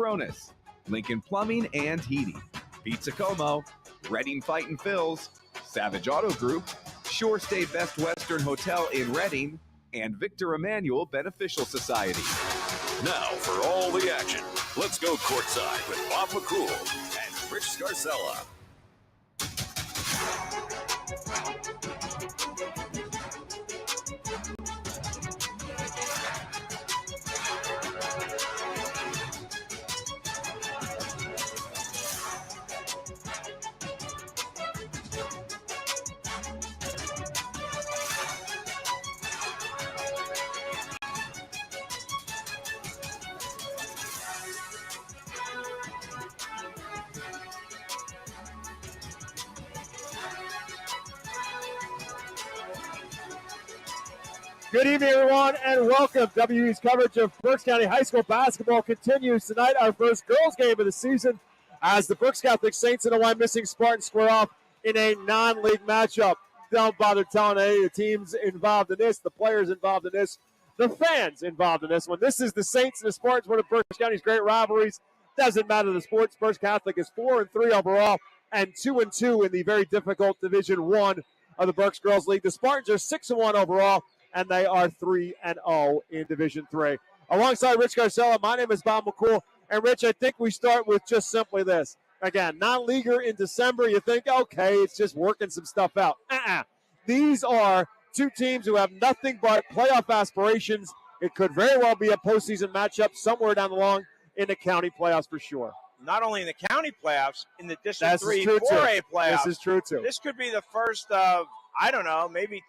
Cronus, Lincoln Plumbing and Heating, Pizza Como, Reading Fightin' Phil's, Savage Auto Group, Shore Stay Best Western Hotel in Reading, and Victor Emmanuel Beneficial Society. Now for all the action, let's go courtside with Bob McCool and Rich Scarcella. Good evening, everyone, and welcome. WE's coverage of Berks County High School basketball continues tonight. Our first girls' game of the season as the Berks Catholic Saints and the Wyomissing Spartans square off in a non-league matchup. Don't bother telling any of the teams involved in this, the players involved in this, the fans involved in this one. This is the Saints and the Spartans, one of Berks County's great rivalries. Doesn't matter the sports. Berks Catholic is 4-3 overall and 2-2 in the very difficult Division I of the Berks Girls League. The Spartans are 6-1 overall, and they are 3-0 in Division III. Alongside Rich Scarcella, my name is Bob McCool. And, Rich, I think we start with just simply this. Again, non-leaguer in December, you think, okay, it's just working some stuff out. These are two teams who have nothing but playoff aspirations. It could very well be a postseason matchup somewhere down the line in the county playoffs for sure. Not only in the county playoffs, in the District 3 4A playoffs. This is true, too. This could be the first of, I don't know, maybe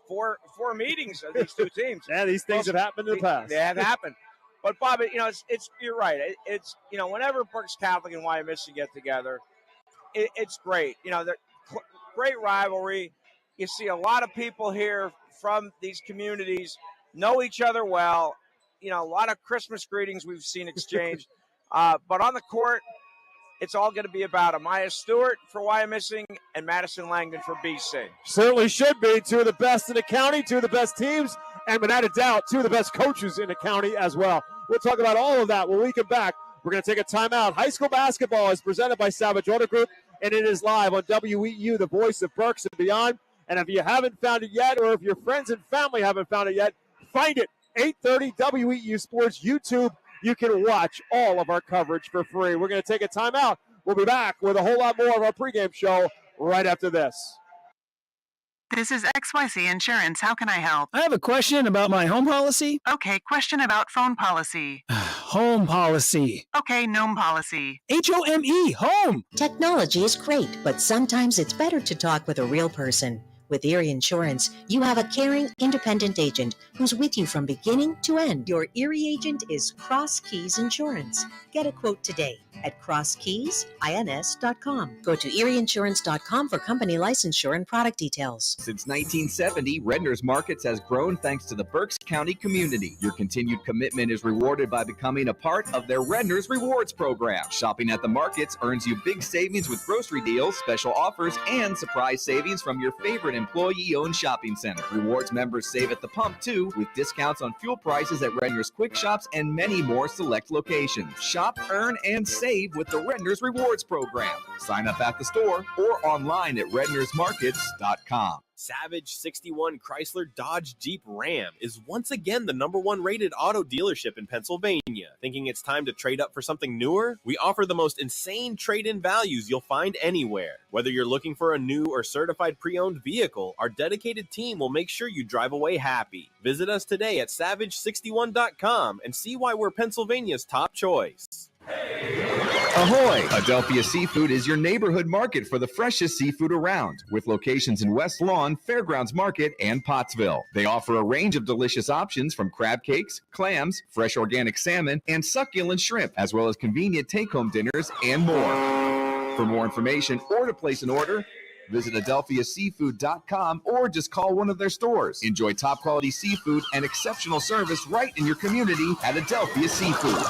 4 meetings of these two teams. Yeah, these things have happened in the past. They have happened. But, Bob, it's you're right. It's whenever Berks Catholic and Wyomissing get together, it's great. They're great rivalry. You see a lot of people here from these communities know each other well. A lot of Christmas greetings we've seen exchanged. But on the court, it's all going to be about Amaya Stewart for Wyomissing and Madison Langdon for BC. Certainly should be. Two of the best in the county, two of the best teams, and without a doubt, two of the best coaches in the county as well. We'll talk about all of that when we come back. We're going to take a timeout. High school basketball is presented by Savage Auto Group, and it is live on WEEU, the voice of Berks and beyond. And if you haven't found it yet, or if your friends and family haven't found it yet, find it. 8:30 WEEU Sports YouTube. You can watch all of our coverage for free. We're going to take a timeout. We'll be back with a whole lot more of our pregame show right after this. This is XYZ Insurance. How can I help? I have a question about my home policy. Okay, question about phone policy. Home policy. Okay, gnome policy. HOME, home. Technology is great, but sometimes it's better to talk with a real person. With Erie Insurance, you have a caring, independent agent who's with you from beginning to end. Your Erie agent is Cross Keys Insurance. Get a quote today at crosskeysins.com. Go to erieinsurance.com for company licensure and product details. Since 1970, Redner's Markets has grown thanks to the Berks County community. Your continued commitment is rewarded by becoming a part of their Redner's Rewards program. Shopping at the markets earns you big savings with grocery deals, special offers, and surprise savings from your favorite employee-owned shopping center. Rewards members save at the pump, too, with discounts on fuel prices at Redner's Quick Shops and many more select locations. Shop, earn, and save with the Redner's Rewards program. Sign up at the store or online at rednersmarkets.com. Savage 61 Chrysler Dodge Jeep Ram is once again the #1 rated auto dealership in Pennsylvania. Thinking it's time to trade up for something newer? We offer the most insane trade-in values you'll find anywhere. Whether you're looking for a new or certified pre-owned vehicle, our dedicated team will make sure you drive away happy. Visit us today at savage61.com and see why we're Pennsylvania's top choice. Ahoy! Adelphia Seafood is your neighborhood market for the freshest seafood around, with locations in West Lawn, Fairgrounds Market, and Pottsville. They offer a range of delicious options from crab cakes, clams, fresh organic salmon, and succulent shrimp, as well as convenient take-home dinners and more. For more information or to place an order, visit adelphiaseafood.com or just call one of their stores. Enjoy top-quality seafood and exceptional service right in your community at Adelphia Seafood.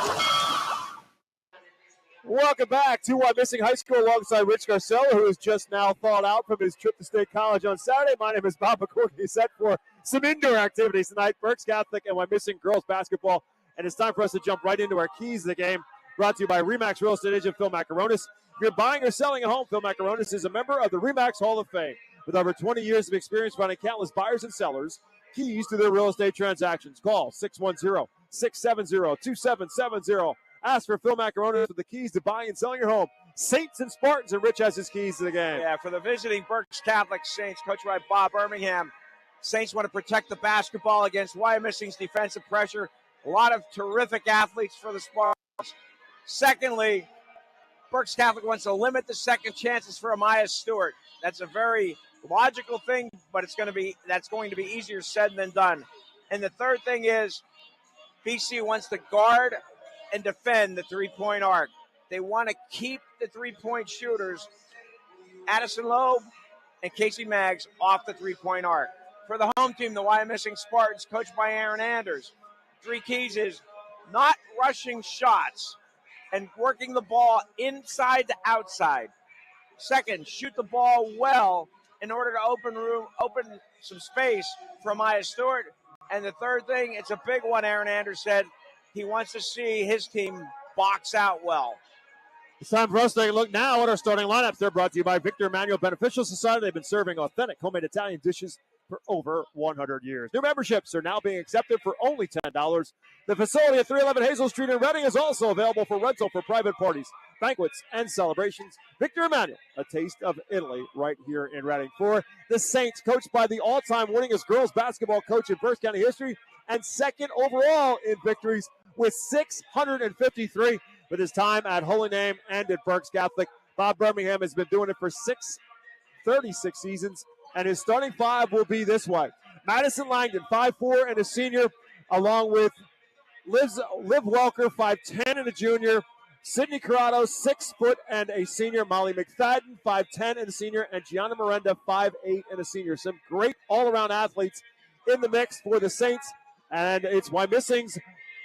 Welcome back to Wyomissing High School alongside Rich Scarcella, who is just now thawed out from his trip to State College on Saturday. My name is Bob McCool. He's set for some indoor activities tonight, Berks Catholic and Wyomissing girls basketball. And it's time for us to jump right into our keys of the game. brought to you by RE/MAX Real Estate Agent Phil Macaronis. If you're buying or selling a home, Phil Macaronis is a member of the RE/MAX Hall of Fame. With over 20 years of experience finding countless buyers and sellers keys to their real estate transactions. Call 610-670-2770. Ask for Phil Macaronis with the keys to buying and selling your home. Saints and Spartans, and Rich has his keys to the game. Yeah, for the visiting Berks Catholic Saints, coached by Bob Birmingham. Saints want to protect the basketball against Wyomissing's defensive pressure. A lot of terrific athletes for the Spartans. Secondly, Berks Catholic wants to limit the second chances for Amaya Stewart. That's a very logical thing, but that's going to be easier said than done. And the third thing is BC wants to guard and defend the three-point arc. They want to keep the three-point shooters, Addison Loeb and Casey Maggs, off the three-point arc. For the home team, the Wyomissing Spartans, coached by Aaron Anders, 3 keys is not rushing shots and working the ball inside to outside. Second, shoot the ball well in order to open some space for Maya Stewart. And the third thing, it's a big one, Aaron Anders said, he wants to see his team box out well. It's time for us to take a look now at our starting lineups. They're brought to you by Victor Emmanuel Beneficial Society. They've been serving authentic homemade Italian dishes for over 100 years. New memberships are now being accepted for only $10. The facility at 311 Hazel Street in Reading is also available for rental for private parties, banquets, and celebrations. Victor Emmanuel, a taste of Italy right here in Reading. For the Saints, coached by the all-time winningest girls basketball coach in Berks County history and second overall in victories with 653. With his time at Holy Name and at Berks Catholic, Bob Birmingham has been doing it for 36 seasons, and his starting 5 will be this way. Madison Langdon, 5'4", and a senior, along with Liv Welker, 5'10", and a junior. Sydney Corrado, 6 foot and a senior. Molly McFadden, 5'10", and a senior. And Gianna Miranda, 5'8", and a senior. Some great all-around athletes in the mix for the Saints, and it's Wyomissing's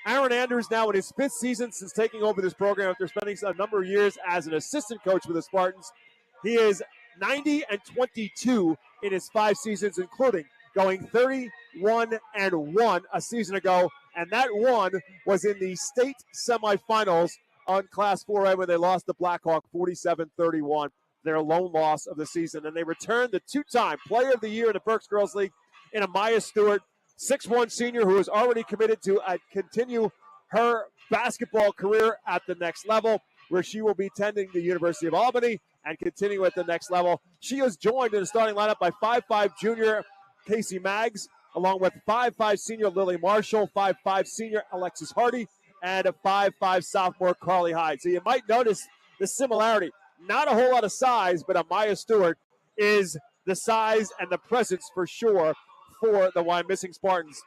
Aaron Anders, now in his 5th season since taking over this program after spending a number of years as an assistant coach with the Spartans. He is 90-22 in his 5 seasons, including going 31-1 a season ago, and that one was in the state semifinals on Class 4A when they lost to Blackhawk 47-31, their lone loss of the season. And they returned the 2-time Player of the Year in the Berks Girls League in Amaya Stewart, 6'1" senior who is already committed to continue her basketball career at the next level, where she will be attending the University of Albany and continue at the next level. She is joined in the starting lineup by 5'5" junior Casey Maggs, along with 5'5" senior Lily Marshall, 5'5" senior Alexis Hardy, and a 5'5" sophomore Carly Hyde. So you might notice the similarity. Not a whole lot of size, but Amaya Stewart is the size and the presence for sure for the Wyomissing Spartans.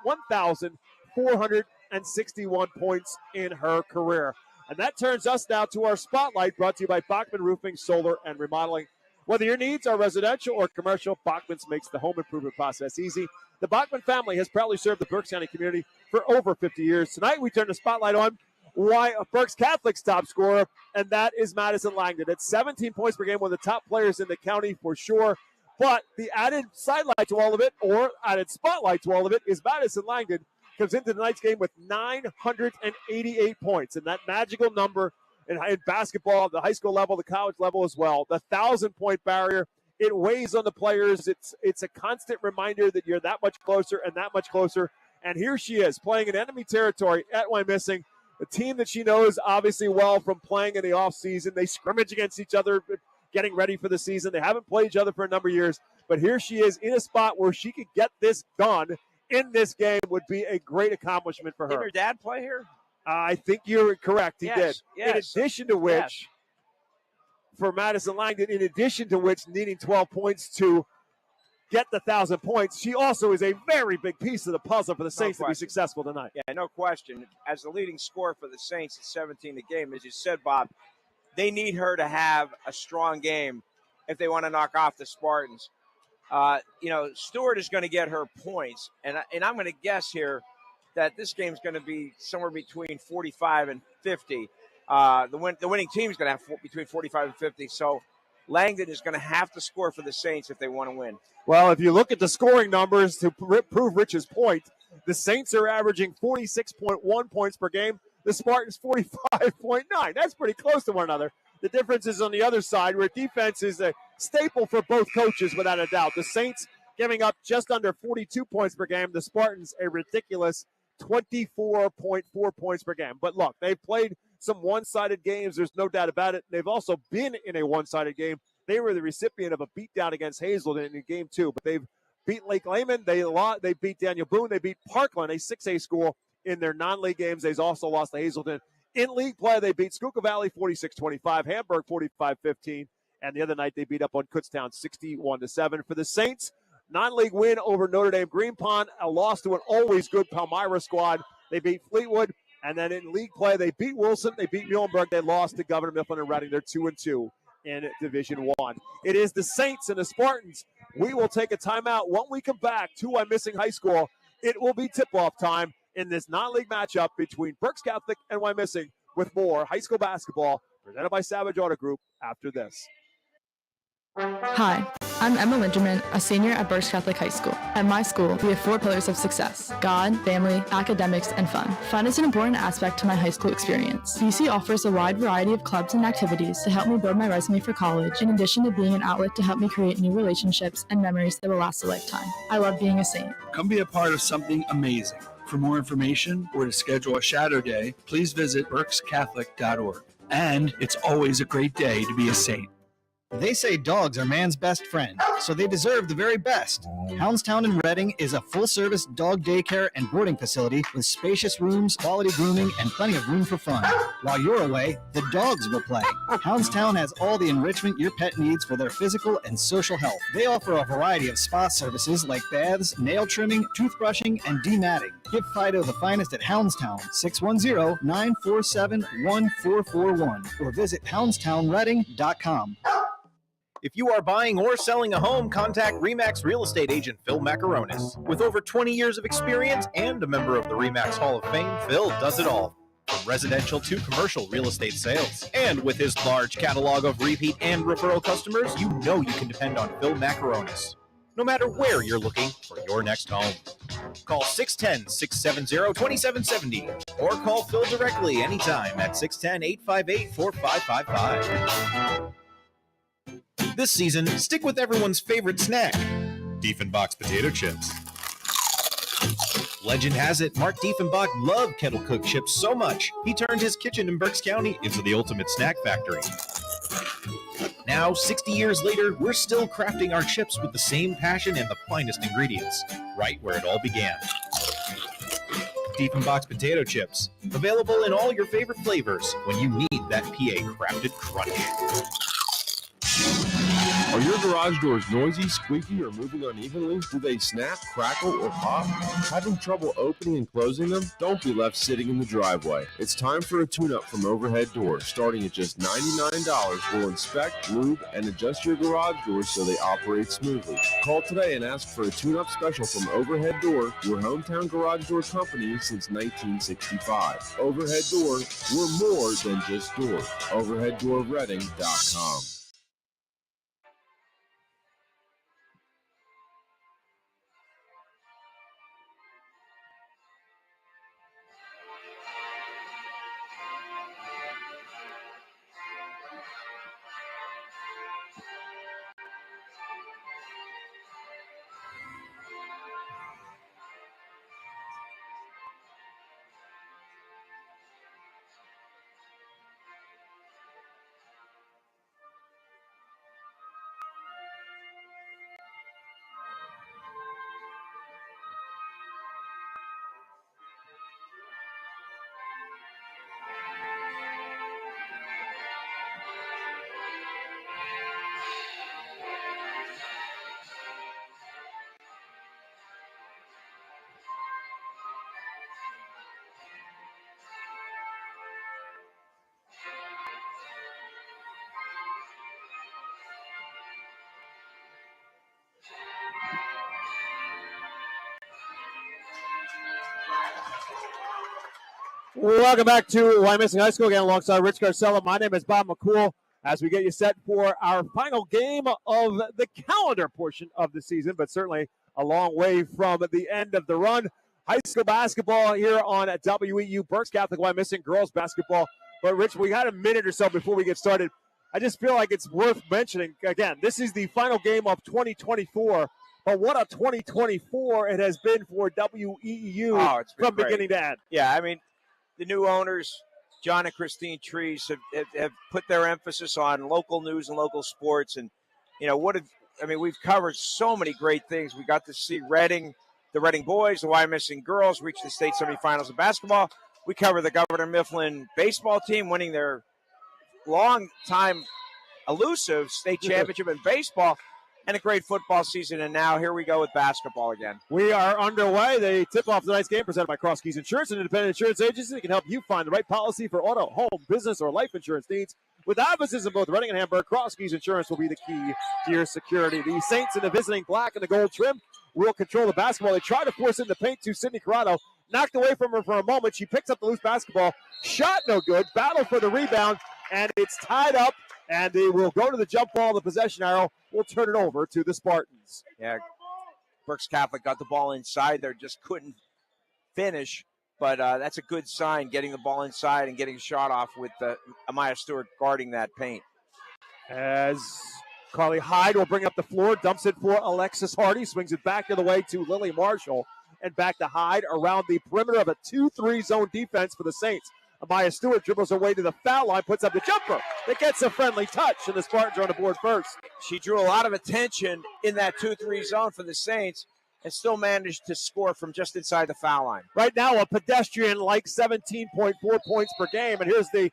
1,461 points in her career. And that turns us now to our spotlight, brought to you by Bachman Roofing, Solar, and Remodeling. Whether your needs are residential or commercial, Bachman's makes the home improvement process easy. The Bachman family has proudly served the Berks County community for over 50 years. Tonight, we turn the spotlight on Berks Catholic's top scorer, and that is Madison Langdon. At 17 points per game, one of the top players in the county for sure. But the added sidelight to all of it, or added spotlight to all of it, is Madison Langdon comes into tonight's game with 988 points. And that magical number in basketball, the high school level, the college level as well, the 1,000-point barrier, it weighs on the players. It's a constant reminder that you're that much closer and that much closer. And here she is playing in enemy territory at Wyomissing, a team that she knows obviously well from playing in the offseason. They scrimmage against each other, getting ready for the season. They haven't played each other for a number of years, but here she is in a spot where she could get this done in this game. Would be a great accomplishment for her. Did her dad play here? I think you're correct. He did. Yes. In addition to which, for Madison Langdon, in addition to which needing 12 points to get the 1,000 points, she also is a very big piece of the puzzle for the Saints to be successful tonight. Yeah, no question. As the leading scorer for the Saints at 17 a game, as you said, Bob, they need her to have a strong game if they want to knock off the Spartans. Stewart is going to get her points, and I'm going to guess here that this game's going to be somewhere between 45 and 50. The winning team is going to have between 45 and 50. So Langdon is going to have to score for the Saints if they want to win. Well, if you look at the scoring numbers to prove Rich's point, the Saints are averaging 46.1 points per game. The Spartans 45.9. That's pretty close to one another. The difference is on the other side, where defense is a staple for both coaches, without a doubt. The Saints giving up just under 42 points per game. The Spartans, a ridiculous 24.4 points per game. But look, they've played some one-sided games. There's no doubt about it. They've also been in a one-sided game. They were the recipient of a beatdown against Hazelden in game 2, but they've beat Lake Lehman. They beat Daniel Boone. They beat Parkland, a 6A school, in their non-league games. They've also lost to Hazelden. In league play, they beat Schuylkill Valley 46-25, Hamburg 45-15, and the other night they beat up on Kutztown 61-7. For the Saints, non-league win over Notre Dame Green Pond, a loss to an always good Palmyra squad. They beat Fleetwood, and then in league play, they beat Wilson, they beat Muhlenberg, they lost to Governor Mifflin and Reading. They're 2-2 in Division 1. It is the Saints and the Spartans. We will take a timeout. When we come back to Wyomissing High School, it will be tip-off time in this non-league matchup between Berks Catholic and Wyomissing, with more high school basketball presented by Savage Auto Group after this. Hi, I'm Emma Linderman, a senior at Berks Catholic High School. At my school, we have 4 pillars of success: God, family, academics, and fun. Fun is an important aspect to my high school experience. BC offers a wide variety of clubs and activities to help me build my resume for college, in addition to being an outlet to help me create new relationships and memories that will last a lifetime. I love being a Saint. Come be a part of something amazing. For more information or to schedule a shadow day, please visit berkscatholic.org. And it's always a great day to be a Saint. They say dogs are man's best friend, so they deserve the very best. Houndstown in Reading is a full-service dog daycare and boarding facility with spacious rooms, quality grooming, and plenty of room for fun. While you're away, the dogs will play. Houndstown has all the enrichment your pet needs for their physical and social health. They offer a variety of spa services like baths, nail trimming, toothbrushing, and dematting. Give Fido the finest at Houndstown, 610-947-1441, or visit houndstownreading.com. If you are buying or selling a home, contact RE/MAX real estate agent Phil Macaronis. With over 20 years of experience and a member of the RE/MAX Hall of Fame, Phil does it all, from residential to commercial real estate sales. And with his large catalog of repeat and referral customers, you know you can depend on Phil Macaronis, no matter where you're looking for your next home. Call 610-670-2770 or call Phil directly anytime at 610-858-4555. This season, stick with everyone's favorite snack, Diefenbach's potato chips. Legend has it, Mark Diefenbach loved kettle-cooked chips so much, he turned his kitchen in Berks County into the ultimate snack factory. Now, 60 years later, we're still crafting our chips with the same passion and the finest ingredients, right where it all began. Diefenbach's potato chips, available in all your favorite flavors when you need that PA-crafted crunch. Are your garage doors noisy, squeaky, or moving unevenly? Do they snap, crackle, or pop? Having trouble opening and closing them? Don't be left sitting in the driveway. It's time for a tune-up from Overhead Door. Starting at just $99, we'll inspect, lube, and adjust your garage doors so they operate smoothly. Call today and ask for a tune-up special from Overhead Door, your hometown garage door company since 1965. Overhead Door, we're more than just doors. OverheadDoorReading.com. Welcome back to Wyomissing High School again alongside Rich Garcella. My name is Bob McCool as we get you set for our final game of the calendar portion of the season, but certainly a long way from the end of the run. high school basketball here on WEEU. Berks Catholic Wyomissing girls basketball. But, Rich, we had a minute or so before we get started. I just feel like it's worth mentioning, again, this is the final game of 2024. But what a 2024 it has been for WEEU from beginning to end. Yeah, I mean, the new owners, John and Christine Trees, have put their emphasis on local news and local sports. And, we've covered so many great things. We got to see the Reading boys, the Wyomissing girls reach the state semifinals of basketball. We covered the Governor Mifflin baseball team winning their long-time elusive state championship in baseball. And a great football season, and now here we go with basketball again. We are underway. The tip-off tonight's game presented by Cross Keys Insurance, an independent insurance agency that can help you find the right policy for auto, home, business, or life insurance needs. With offices in both Reading and Hamburg, Cross Keys Insurance will be the key to your security. The Saints in the visiting black and the gold trim will control the basketball. They try to force it in the paint to Sydney Corrado. Knocked away from her for a moment. She picks up the loose basketball. Shot no good. Battle for the rebound, and it's tied up. And they will go to the jump ball. The possession arrow will turn it over to the Spartans. Yeah, Berks Catholic got the ball inside there, just couldn't finish. But that's a good sign, getting the ball inside and getting a shot off with Amaya Stewart guarding that paint. As Carly Hyde will bring up the floor, dumps it for Alexis Hardy, swings it back the other way to Lily Marshall, and back to Hyde around the perimeter of a 2-3 zone defense for the Saints. Amaya Stewart dribbles her way to the foul line, puts up the jumper. That gets a friendly touch, and the Spartans are on the board first. She drew a lot of attention in that 2-3 zone for the Saints and still managed to score from just inside the foul line. Right now, a pedestrian-like 17.4 points per game, and here's the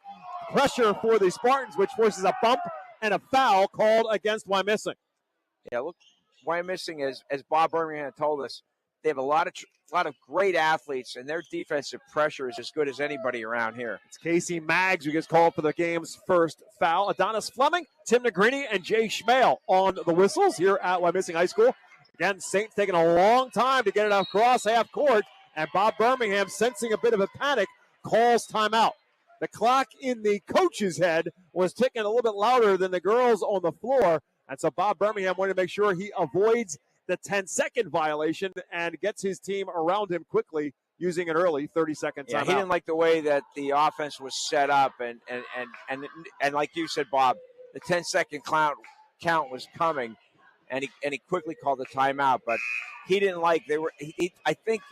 pressure for the Spartans, which forces a bump and a foul called against Wyomissing. Yeah, look, Wyomissing, as Bob Birmingham told us, they have a lot of great athletes, and their defensive pressure is as good as anybody around here. It's Casey Maggs who gets called for the game's first foul. Adonis Fleming, Tim Negrini, and Jay Schmale on the whistles here at Wyomissing High School. Again, Saints taking a long time to get it across half court, and Bob Birmingham, sensing a bit of a panic, calls timeout. The clock in the coach's head was ticking a little bit louder than the girls on the floor, and so Bob Birmingham wanted to make sure he avoids the 10-second violation and gets his team around him quickly using an early 30-second timeout. Yeah, he didn't like the way that the offense was set up, and like you said, Bob, the 10-second count was coming, and he quickly called the timeout. But he didn't like I think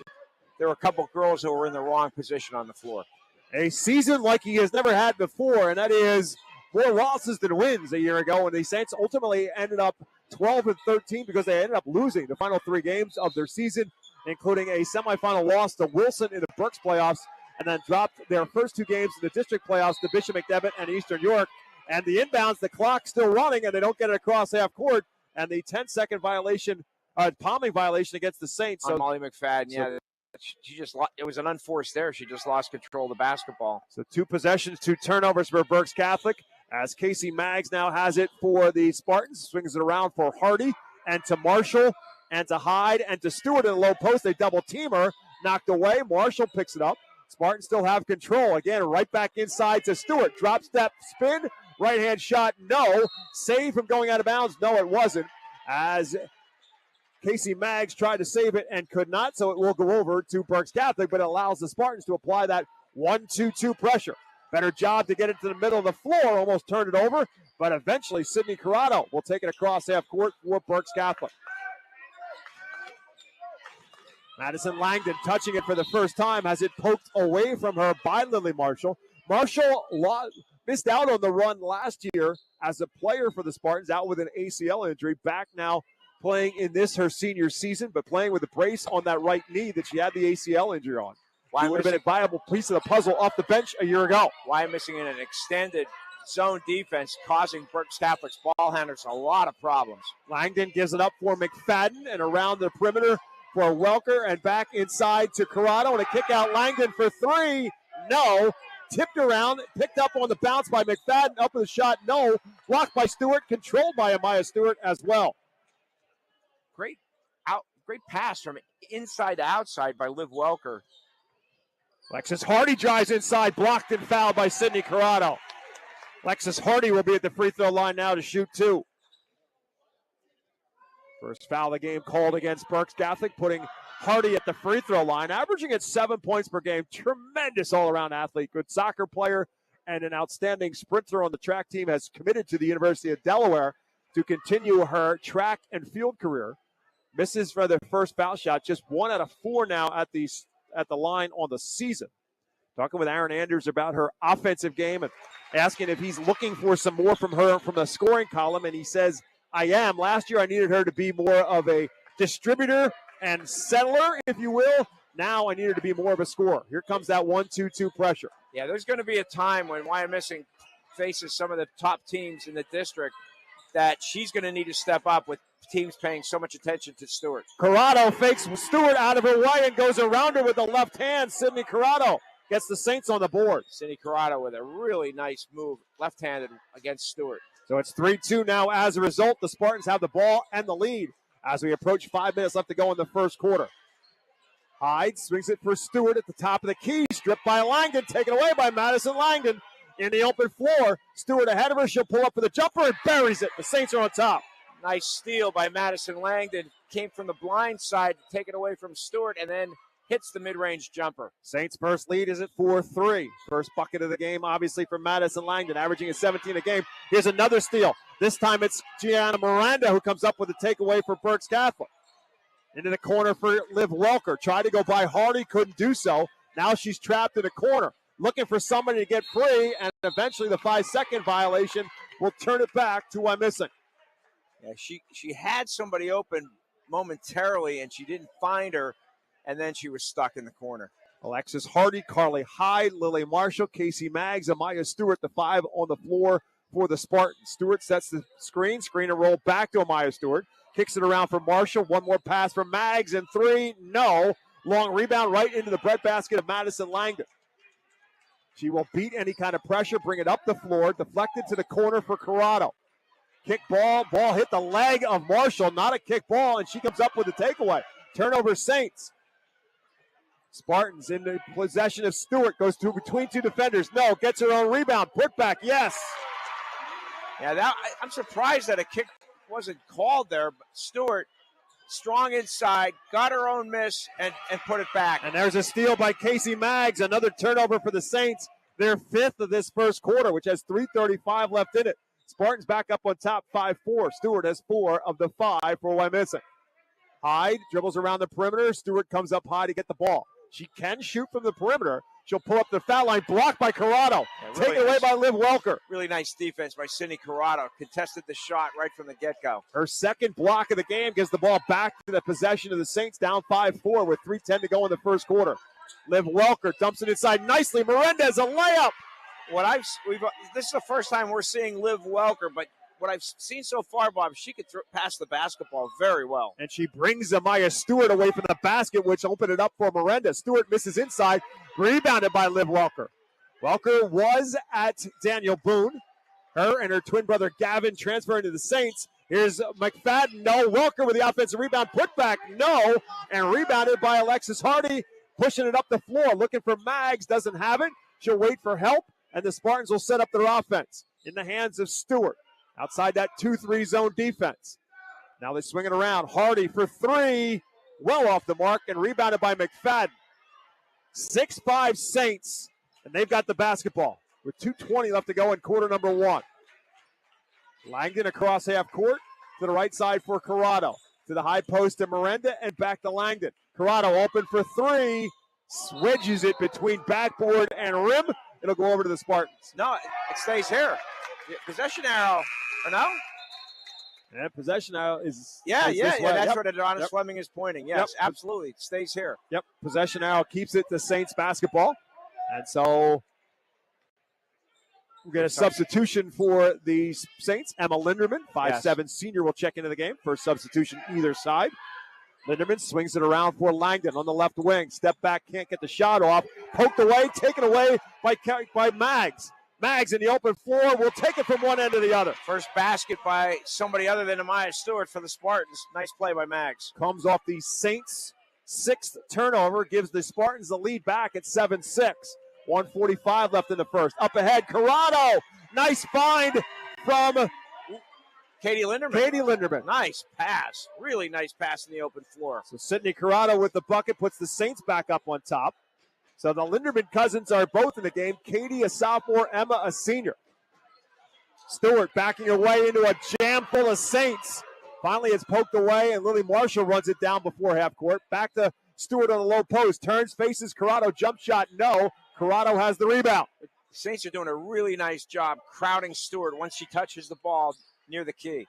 there were a couple girls who were in the wrong position on the floor. A season like he has never had before, and that is more losses than wins a year ago, and the Saints ultimately ended up 12-13 because they ended up losing the final 3 games of their season, including a semifinal loss to Wilson in the Berks playoffs, and then dropped their first 2 games in the district playoffs to Bishop McDevitt and Eastern York. And the inbounds, the clock's still running, and they don't get it across half court, and the 10-second violation, palming violation against the Saints. On Molly McFadden, yeah. It was an unforced error. She just lost control of the basketball. So 2 possessions, 2 turnovers for Berks Catholic, as Casey Maggs now has it for the Spartans. Swings it around for Hardy and to Marshall and to Hyde and to Stewart in the low post. They double team her. Knocked away. Marshall picks it up. Spartans still have control. Again, right back inside to Stewart. Drop step, spin, right-hand shot, no. Save from going out of bounds. No, it wasn't. As Casey Maggs tried to save it and could not, so it will go over to Berks Catholic, but it allows the Spartans to apply that 1-2-2 pressure. Better job to get it to the middle of the floor, almost turned it over, but eventually Sydney Corrado will take it across half court for Berks Catholic. Madison Langdon touching it for the first time, has it poked away from her by Lily Marshall. Marshall missed out on the run last year as a player for the Spartans, out with an ACL injury, back now playing in her senior season, but playing with a brace on that right knee that she had the ACL injury on. She would have been a viable piece of the puzzle off the bench a year ago. Wyomissing in an extended zone defense, causing Berks Catholic's ball handlers a lot of problems. Langdon gives it up for McFadden and around the perimeter for Welker and back inside to Corrado and a kick out. Langdon for 3. No. Tipped around, picked up on the bounce by McFadden. Up with a shot. No. Blocked by Stewart, controlled by Amaya Stewart as well. Great pass from inside to outside by Liv Welker. Alexis Hardy drives inside, blocked and fouled by Sydney Corrado. Alexis Hardy will be at the free throw line now to shoot 2. First foul of the game called against Berks Catholic, putting Hardy at the free throw line, averaging at 7 points per game. Tremendous all-around athlete, good soccer player, and an outstanding sprinter on the track team. Has committed to the University of Delaware to continue her track and field career. Misses for the first foul shot, just 1 out of 4 now at the line on the season. Talking with Aaron Andrews about her offensive game and asking if he's looking for some more from her from the scoring column, and he says, I am. Last year I needed her to be more of a distributor and settler, if you will. Now I need her to be more of a scorer. Here comes that 1-2-2 pressure. Yeah, there's going to be a time when Wyomissing faces some of the top teams in the district that she's going to need to step up with teams paying so much attention to Stewart. Corrado fakes Stewart out of her way and goes around her with the left hand. Sydney Corrado gets the Saints on the board. Sydney Corrado with a really nice move, left-handed against Stewart. So it's 3-2 now. As a result, the Spartans have the ball and the lead as we approach 5 minutes left to go in the first quarter. Hyde swings it for Stewart at the top of the key. Stripped by Langdon, taken away by Madison Langdon. In the open floor, Stewart ahead of her. She'll pull up for the jumper and buries it. The Saints are on top. Nice steal by Madison Langdon. Came from the blind side to take it away from Stewart and then hits the mid-range jumper. Saints' first lead is at 4-3. First bucket of the game, obviously, from Madison Langdon, averaging at 17 a game. Here's another steal. This time it's Gianna Miranda who comes up with a takeaway for Berks Catholic. Into the corner for Liv Welker. Tried to go by Hardy, couldn't do so. Now she's trapped in a corner, looking for somebody to get free, and eventually the 5-second violation will turn it back to Wyomissing. Yeah, she had somebody open momentarily, and she didn't find her, and then she was stuck in the corner. Alexis Hardy, Carly Hyde, Lily Marshall, Casey Maggs, Amaya Stewart, the 5 on the floor for the Spartans. Stewart sets the screen and roll back to Amaya Stewart. Kicks it around for Marshall. One more pass for Maggs, and 3, no. Long rebound right into the breadbasket of Madison Langdon. She will beat any kind of pressure, bring it up the floor, deflected to the corner for Corrado. Kick ball hit the leg of Marshall, not a kick ball, and she comes up with the takeaway. Turnover Saints. Spartans in the possession of Stewart, goes through between 2 defenders. No, gets her own rebound. Put back, yes. Yeah, I'm surprised that a kick wasn't called there, but Stewart, strong inside, got her own miss, and put it back. And there's a steal by Casey Maggs, another turnover for the Saints, their 5th of this first quarter, which has 3:35 left in it. Spartans back up on top 5-4. Stewart has 4 of the 5 for Wyomissing. Hyde dribbles around the perimeter. Stewart comes up high to get the ball. She can shoot from the perimeter. She'll pull up the foul line, blocked by Corrado. Yeah, really taken away by Liv Welker. Really nice defense by Sydney Corrado. Contested the shot right from the get-go. Her second block of the game gives the ball back to the possession of the Saints, down 5-4 with 3:10 to go in the first quarter. Liv Welker dumps it inside nicely. Melendez, a layup. This is the first time we're seeing Liv Welker, but what I've seen so far, Bob, she could pass the basketball very well. And she brings Amaya Stewart away from the basket, which opened it up for Miranda. Stewart misses inside, rebounded by Liv Welker. Welker was at Daniel Boone. Her and her twin brother Gavin transferring to the Saints. Here's McFadden, no. Welker with the offensive rebound, put back, no. And rebounded by Alexis Hardy, pushing it up the floor, looking for Maggs, doesn't have it. She'll wait for help, and the Spartans will set up their offense in the hands of Stewart. Outside that 2-3 zone defense. Now they swing it around. Hardy for 3. Well off the mark and rebounded by McFadden. 6-5 Saints, and they've got the basketball with 2:20 left to go in quarter number 1. Langdon across half court to the right side for Corrado. To the high post to Miranda and back to Langdon. Corrado open for 3. Wedges it between backboard and rim. It'll go over to the Spartans. No, it stays here. Possession arrow. Or no? And possession arrow is. Yeah. That's yep. what Adonis Fleming is pointing. Yes, Yep. absolutely. It stays here. Yep. Possession arrow keeps it to Saints basketball. And so we'll get a substitution for the Saints. Emma Linderman, 5'7" senior, will check into the game. First substitution either side. Linderman swings it around for Langdon on the left wing. Step back, can't get the shot off. Poked away, taken away by Maggs. Maggs in the open floor will take it from one end to the other. First basket by somebody other than Amaya Stewart for the Spartans. Nice play by Maggs. Comes off the Saints' 6th turnover, gives the Spartans the lead back at 7-6. 1:45 left in the first. Up ahead, Corrado. Nice find from Katie Linderman. Nice pass. Really nice pass in the open floor. So Sydney Corrado with the bucket puts the Saints back up on top. So the Linderman cousins are both in the game. Katie, a sophomore, Emma, a senior. Stewart backing her way into a jam full of Saints. Finally, it's poked away, and Lily Marshall runs it down before half court. Back to Stewart on the low post. Turns, faces Corrado. Jump shot, no. Corrado has the rebound. The Saints are doing a really nice job crowding Stewart once she touches the ball near the key.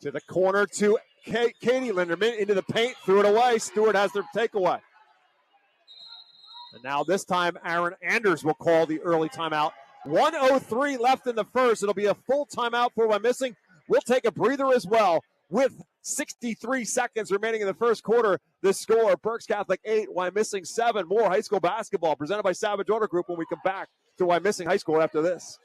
To the corner to Katie Linderman. Into the paint, threw it away. Stewart has their takeaway. And now this time, Aaron Anders will call the early timeout. 1:03 left in the first. It'll be a full timeout for Wyomissing. We'll take a breather as well with 63 seconds remaining in the first quarter. The score, Berks Catholic 8, Wyomissing 7. More high school basketball presented by Savage Auto Group when we come back to Wyomissing High School after this.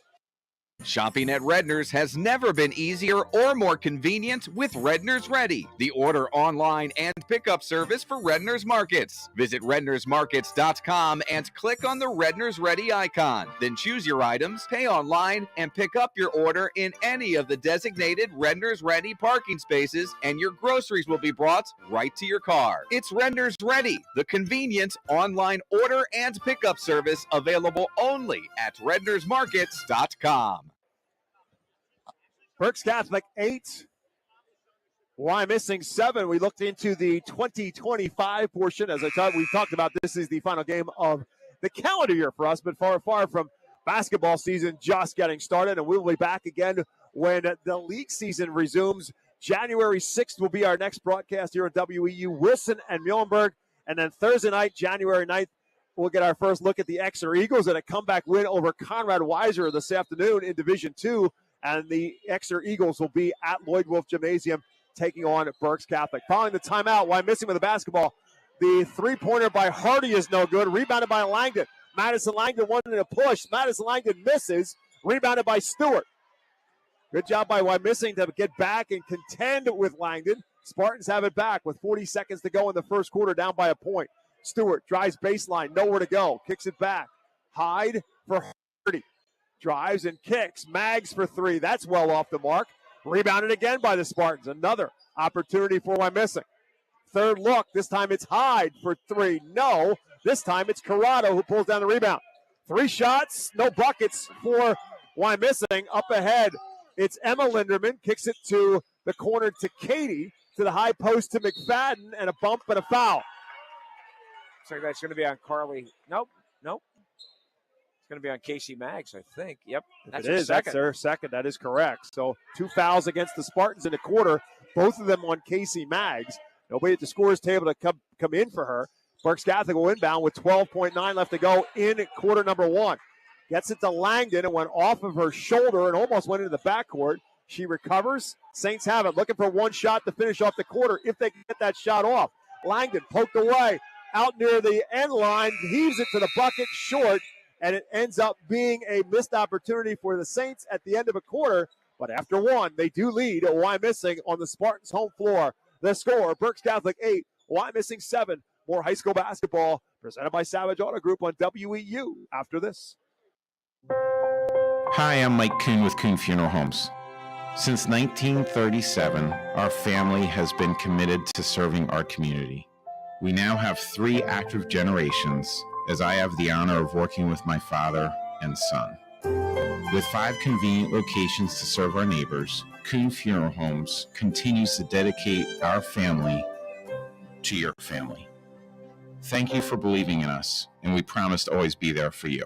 Shopping at Redner's has never been easier or more convenient with Redner's Ready, the order online and pickup service for Redner's Markets. Visit rednersmarkets.com and click on the Redner's Ready icon. Then choose your items, pay online, and pick up your order in any of the designated Redner's Ready parking spaces, and your groceries will be brought right to your car. It's Redner's Ready, the convenient online order and pickup service available only at rednersmarkets.com. Berks Catholic 8, Wyomissing 7. We looked into the 2025 portion. As we talked about, this is the final game of the calendar year for us, but far from basketball season just getting started. And we'll be back again when the league season resumes. January 6th will be our next broadcast here at WEU, Wilson and Muhlenberg. And then Thursday night, January 9th, we'll get our first look at the Exeter Eagles and a comeback win over Conrad Weiser this afternoon in Division II. And the Exeter Eagles will be at Lloyd Wolf Gymnasium taking on Berks Catholic. Following the timeout, Wyomissing with the basketball. The three-pointer by Hardy is no good. Rebounded by Langdon. Madison Langdon wanted to push. Madison Langdon misses. Rebounded by Stewart. Good job by Wyomissing to get back and contend with Langdon. Spartans have it back with 40 seconds to go in the first quarter, down by a point. Stewart drives baseline, nowhere to go. Kicks it back. Hyde for Hardy. Drives and kicks. Mags for three. That's well off the mark. Rebounded again by the Spartans. Another opportunity for Wyomissing. Third look. This time it's Hyde for three. No. This time it's Corrado who pulls down the rebound. Three shots. No buckets for Wyomissing. Up ahead, it's Emma Linderman. Kicks it to the corner to Katie. To the high post to McFadden. And a bump and a foul. Looks like that's going to be on Carly. Nope. It's going to be on Casey Maggs, I think. Yep. That's their second. That is correct. So 2 fouls against the Spartans in the quarter, both of them on Casey Maggs. Nobody at the scorer's table to come in for her. Berks Catholic will inbound with 12.9 left to go in quarter number one. Gets it to Langdon and went off of her shoulder and almost went into the backcourt. She recovers. Saints have it. Looking for one shot to finish off the quarter if they can get that shot off. Langdon poked away out near the end line. Heaves it to the bucket short. And it ends up being a missed opportunity for the Saints at the end of a quarter. But after one, they do lead Wyomissing on the Spartans' home floor. The score, Berks Catholic 8, Wyomissing 7. More high school basketball presented by Savage Auto Group on WEU after this. Hi, I'm Mike Kuhn with Kuhn Funeral Homes. Since 1937, our family has been committed to serving our community. We now have 3 active generations, as I have the honor of working with my father and son. With 5 convenient locations to serve our neighbors, Kuhn Funeral Homes continues to dedicate our family to your family. Thank you for believing in us, and we promise to always be there for you.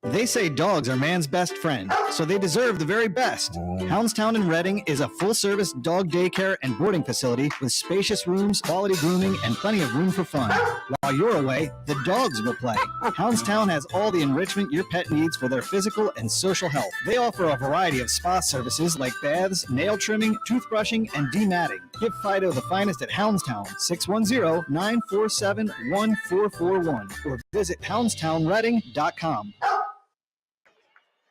They say dogs are man's best friend, so they deserve the very best. Houndstown in Reading is a full-service dog daycare and boarding facility with spacious rooms, quality grooming, and plenty of room for fun. While you're away, the dogs will play. Houndstown has all the enrichment your pet needs for their physical and social health. They offer a variety of spa services like baths, nail trimming, toothbrushing, and dematting. Give Fido the finest at Houndstown, 610-947-1441, or visit houndstownreading.com.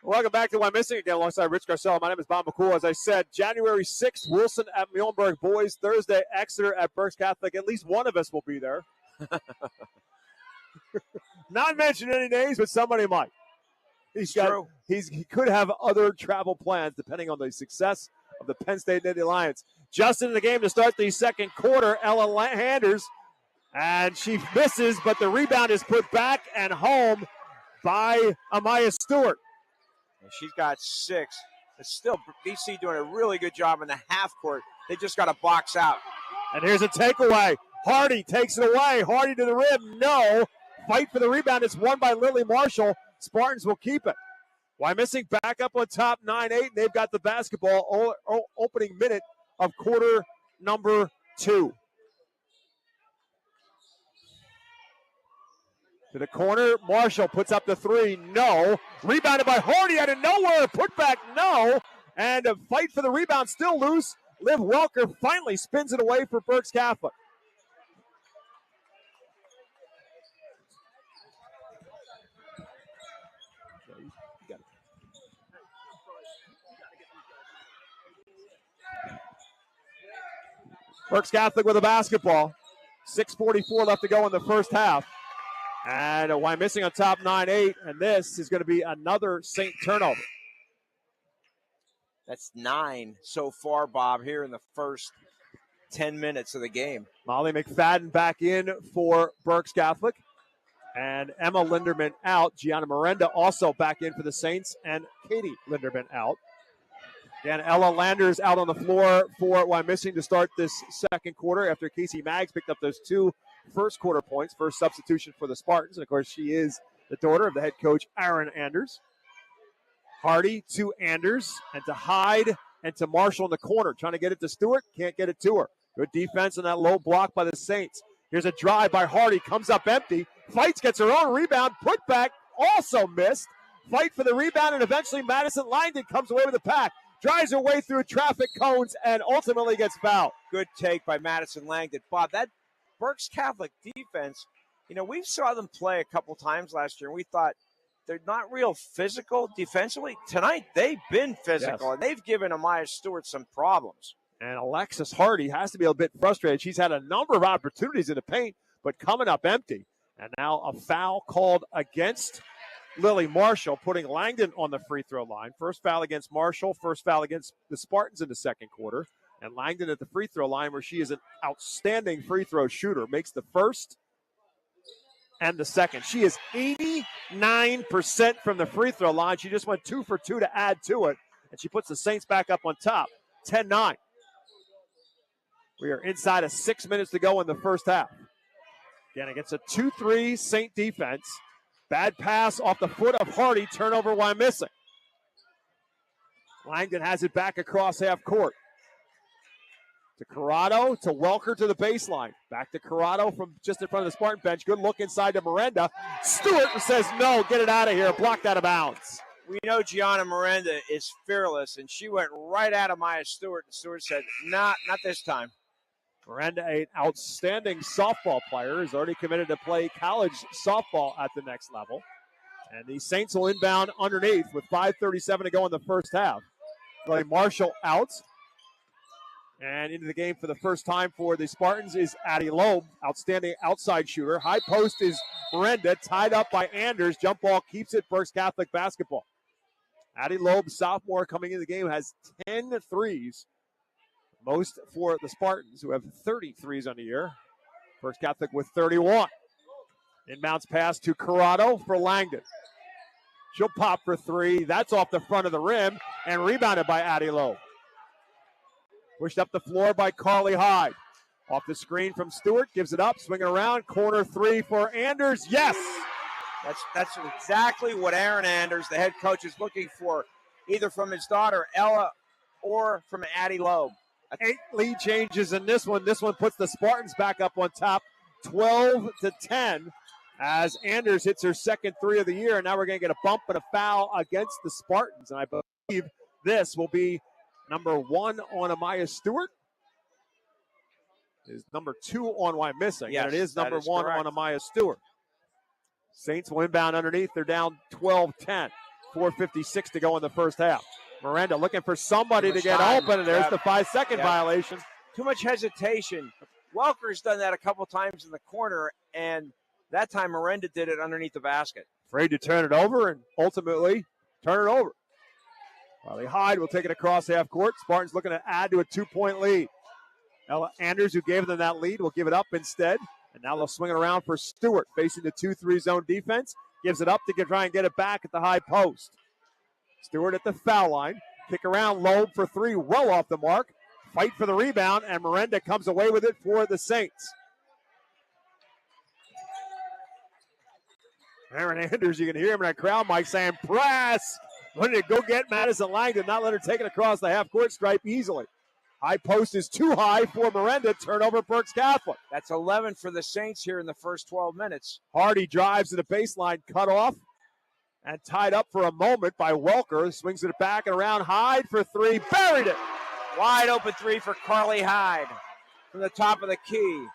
Welcome back to Wyomissing again alongside Rich Garcelle. My name is Bob McCool. As I said, January 6th, Wilson at Muhlenberg boys. Thursday, Exeter at Berks Catholic. At least one of us will be there. Not mentioning any names, but somebody might. He could have other travel plans depending on the success of the Penn State Nittany Lions. Just in the game to start the second quarter, Ella Landers, and she misses, but the rebound is put back and home by Amaya Stewart. And she's got 6. It's still BC doing a really good job in the half court. They just got to box out. And here's a takeaway. Hardy takes it away. Hardy to the rim. No. Fight for the rebound. It's won by Lily Marshall. Spartans will keep it. Wyomissing back up on top 9-8, and they've got the basketball opening minute of quarter number 2. To the corner, Marshall puts up the 3, no. Rebounded by Hardy out of nowhere, put back, no. And a fight for the rebound, still loose. Liv Welker finally spins it away for Berks Catholic. Berks Catholic with a basketball. 6:44 left to go in the first half. And Wyomissing on top 9-8, and this is going to be another St. turnover. That's 9 so far, Bob, here in the first 10 minutes of the game. Molly McFadden back in for Berks Catholic. And Emma Linderman out. Gianna Miranda also back in for the Saints, and Katie Linderman out. Again, Ella Landers out on the floor for Wyomissing to start this second quarter after Casey Maggs picked up those 2 first quarter points, first substitution for the Spartans. And, of course, she is the daughter of the head coach, Aaron Anders. Hardy to Anders and to Hyde and to Marshall in the corner. Trying to get it to Stewart. Can't get it to her. Good defense on that low block by the Saints. Here's a drive by Hardy. Comes up empty. Fights, gets her own rebound. Put back. Also missed. Fight for the rebound, and eventually Madison Langdon comes away with the pack. Drives her way through traffic cones and ultimately gets fouled. Good take by Madison Langdon. Bob, that Berks Catholic defense, we saw them play a couple times last year, and we thought they're not real physical defensively. Tonight, they've been physical, Yes. and they've given Amaya Stewart some problems. And Alexis Hardy has to be a bit frustrated. She's had a number of opportunities in the paint, but coming up empty. And now a foul called against Lily Marshall, putting Langdon on the free throw line. First foul against Marshall, first foul against the Spartans in the second quarter. And Langdon at the free throw line, where she is an outstanding free throw shooter, makes the first and the second. She is 89% from the free throw line. She just went 2 for 2 to add to it. And she puts the Saints back up on top, 10-9. We are inside of 6 minutes to go in the first half. Again, against a 2-3 Saint defense. Bad pass off the foot of Hardy. Turnover Wyomissing. Langdon has it back across half court. To Corrado, to Welker to the baseline. Back to Corrado from just in front of the Spartan bench. Good look inside to Miranda. Stewart says no, get it out of here. Blocked out of bounds. We know Gianna Miranda is fearless, and she went right at Amaya Stewart, and Stewart said, not this time. Miranda, an outstanding softball player, is already committed to play college softball at the next level. And the Saints will inbound underneath with 5:37 to go in the first half. Play Marshall out. And into the game for the first time for the Spartans is Addie Loeb, outstanding outside shooter. High post is Miranda, tied up by Anders. Jump ball keeps it, Berks Catholic basketball. Addie Loeb, sophomore, coming into the game, has 10 threes. Most for the Spartans, who have 30 threes on the year. Berks Catholic with 31. Inbounds pass to Corrado for Langdon. She'll pop for 3. That's off the front of the rim and rebounded by Addie Loeb. Pushed up the floor by Carly Hyde. Off the screen from Stewart, gives it up, swinging around. Corner 3 for Anders. Yes! That's exactly what Aaron Anders, the head coach, is looking for, either from his daughter, Ella, or from Addie Loeb. 8 lead changes in this one. This one puts the Spartans back up on top, 12-10, as Anders hits her second 3 of the year. And now we're going to get a bump and a foul against the Spartans. And I believe this will be number 1 on Amaya Stewart. Is number 2 on Wyomissing. Yes, and it is number 1 correct. on Amaya Stewart. Saints will inbound underneath. They're down 12-10. 4:56 to go in the first half. Miranda looking for somebody to get open, and there's the 5-second violation. Too much hesitation. Welker's done that a couple times in the corner, and that time Miranda did it underneath the basket. Afraid to turn it over, and ultimately turn it over. Carly Hyde will take it across half court. Spartans looking to add to a 2-point lead. Ella Anders, who gave them that lead, will give it up instead. And now they'll swing it around for Stewart, facing the 2-3 zone defense. Gives it up to try and get it back at the high post. Stewart at the foul line. Kick around, Loeb for three, well off the mark. Fight for the rebound, and Miranda comes away with it for the Saints. Aaron Anders, you can hear him in that crowd mic saying, press! Wanted to go get Madison Langdon, not let her take it across the half-court stripe easily. High post is too high for Miranda. Turnover, Berks Catholic. That's 11 for the Saints here in the first 12 minutes. Hardy drives to the baseline, cut off, and tied up for a moment by Welker. Swings it back and around. Hyde for three, buried it. Wide open three for Carly Hyde from the top of the key.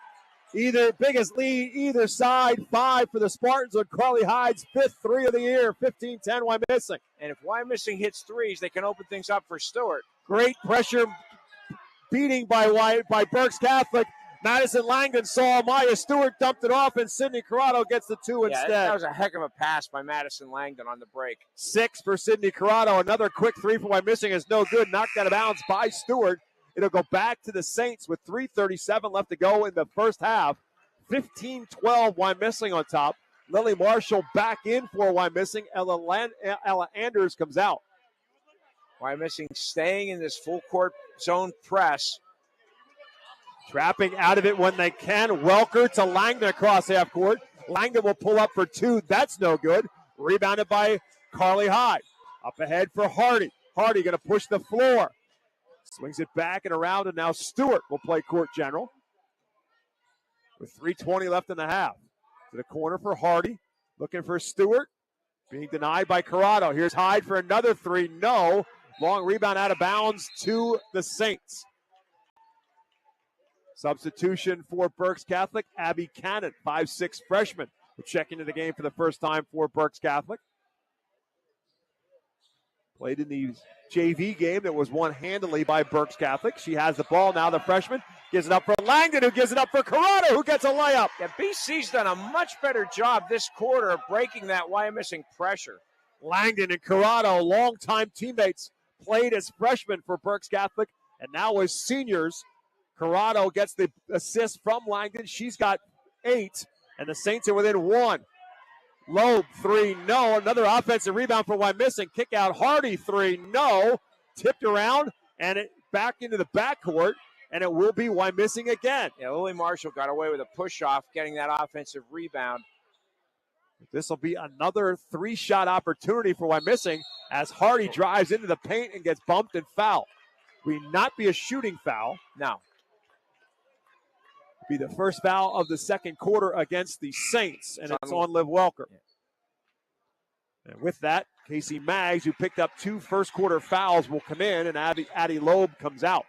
Either biggest lead, either side. 5 for the Spartans on Carly Hyde's 5th three of the year. 15-10 Wyomissing. And if Wyomissing hits threes, they can open things up for Stewart. Great pressure beating by Berks Catholic. Madison Langdon saw Maya Stewart, dumped it off, and Sydney Corrado gets the two instead. That was a heck of a pass by Madison Langdon on the break. 6 for Sydney Corrado. Another quick three for Wyomissing is no good. Knocked out of bounds by Stewart. It'll go back to the Saints with 3:37 left to go in the first half. 15-12 Wyomissing on top. Lily Marshall back in for Wyomissing. Ella Anders comes out. Wyomissing staying in this full court zone press. Trapping out of it when they can. Welker to Langdon across half court. Langdon will pull up for two. That's no good. Rebounded by Carly Hyde. Up ahead for Hardy. Hardy going to push the floor. Swings it back and around, and now Stewart will play court general. With 3:20 left in the half. To the corner for Hardy. Looking for Stewart. Being denied by Corrado. Here's Hyde for another three. No. Long rebound out of bounds to the Saints. Substitution for Berks Catholic, Abby Cannon, 5'6" freshman, will check into the game for the first time for Berks Catholic. Played in the JV game that was won handily by Berks Catholic. She has the ball now, the freshman. Gives it up for Langdon, who gives it up for Corrado, who gets a layup. Yeah, BC's done a much better job this quarter of breaking that Wyomissing pressure. Langdon and Corrado, longtime teammates, played as freshmen for Berks Catholic, and now as seniors. Corrado gets the assist from Langdon. She's got 8, and the Saints are within 1. Loeb, 3, no. Another offensive rebound for Wyomissing. Kick out Hardy, 3, no. Tipped around, and it back into the backcourt, and it will be Wyomissing again. Yeah, Lily Marshall got away with a push-off, getting that offensive rebound. This will be another 3-shot opportunity for Wyomissing as Hardy drives into the paint and gets bumped and fouled. Will not be a shooting foul. No. Be the first foul of the second quarter against the Saints, and it's on Liv Welker. Yeah. And with that, Casey Maggs, who picked up 2 first-quarter fouls, will come in, and Addie Loeb comes out.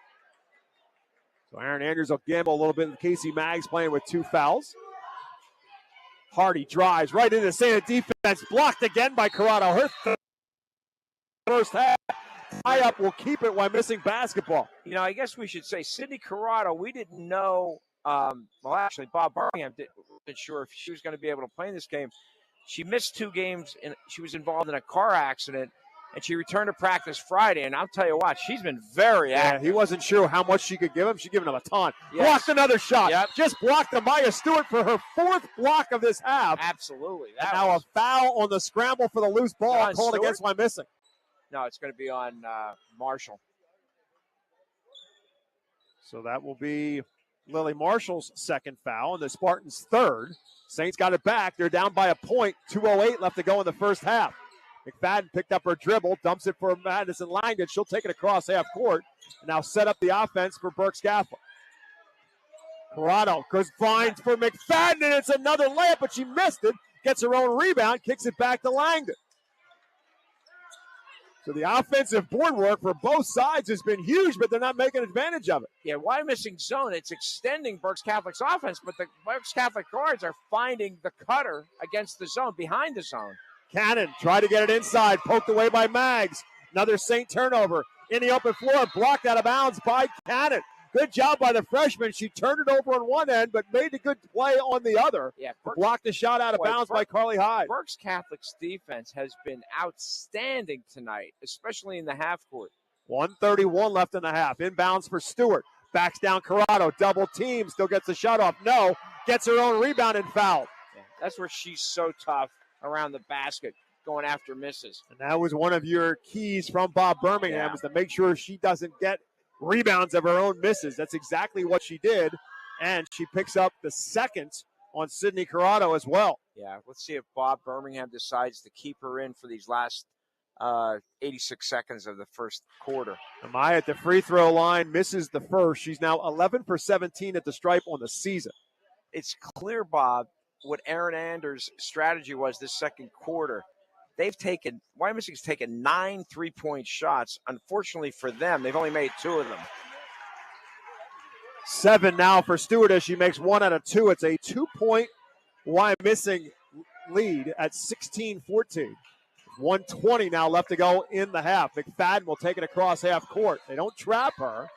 So Aaron Andrews will gamble a little bit with Casey Maggs playing with 2 fouls. Hardy drives right into the Santa defense, blocked again by Corrado. Her first half. Tie-up will keep it Wyomissing basketball. You know, I guess we should say Sydney Corrado, we didn't know. Well, actually, Bob Birmingham wasn't sure if she was going to be able to play in this game. She missed 2 games, and she was involved in a car accident, and she returned to practice Friday. And I'll tell you what, she's been very active. He wasn't sure how much she could give him. She's given him a ton. Yes. Blocked another shot. Yep. Just blocked Amaya Stewart for her 4th block of this half. Absolutely. And now a foul on the scramble for the loose ball called Stewart? against Wyomissing. No, it's going to be on Marshall. So that will be Lily Marshall's 2nd foul and the Spartans' 3rd. Saints got it back. They're down by a point. 2:08 left to go in the first half. McFadden picked up her dribble, dumps it for Madison Langdon. She'll take it across half court and now set up the offense for Berks Catholic. Corrado goes finds for McFadden, and it's another layup, but she missed it. Gets her own rebound, kicks it back to Langdon. So the offensive board work for both sides has been huge, but they're not making advantage of it. Yeah, Wyomissing zone, it's extending Berks Catholic's offense, but the Berks Catholic guards are finding the cutter against the zone, behind the zone. Cannon tried to get it inside, poked away by Maggs. Another Saint turnover in the open floor, blocked out of bounds by Cannon. Good job by the freshman. She turned it over on one end, but made a good play on the other. Yeah, blocked the shot out of bounds by Carly Hyde. Berks Catholic's defense has been outstanding tonight, especially in the half court. 1:31 left in the half. Inbounds for Stewart. Backs down Corrado. Double team. Still gets the shot off. No. Gets her own rebound and fouled. Yeah, that's where she's so tough around the basket, going after misses. And that was one of your keys from Bob Birmingham, is to make sure she doesn't get rebounds of her own misses. That's exactly what she did. And she picks up the second on Sydney Corrado as well. Yeah, let's see if Bob Birmingham decides to keep her in for these last 86 seconds of the first quarter. Amaya at the free throw line misses the first. She's now 11 for 17 at the stripe on the season. It's clear, Bob, what Aaron Anders' strategy was this second quarter. Wyomissing's taken 9 3-point shots. Unfortunately for them, they've only made 2 of them. 7 now for Stewart as she makes 1 out of 2. It's a 2-point Wyomissing lead at 16-14. 1:20 now left to go in the half. McFadden will take it across half court. They don't trap her.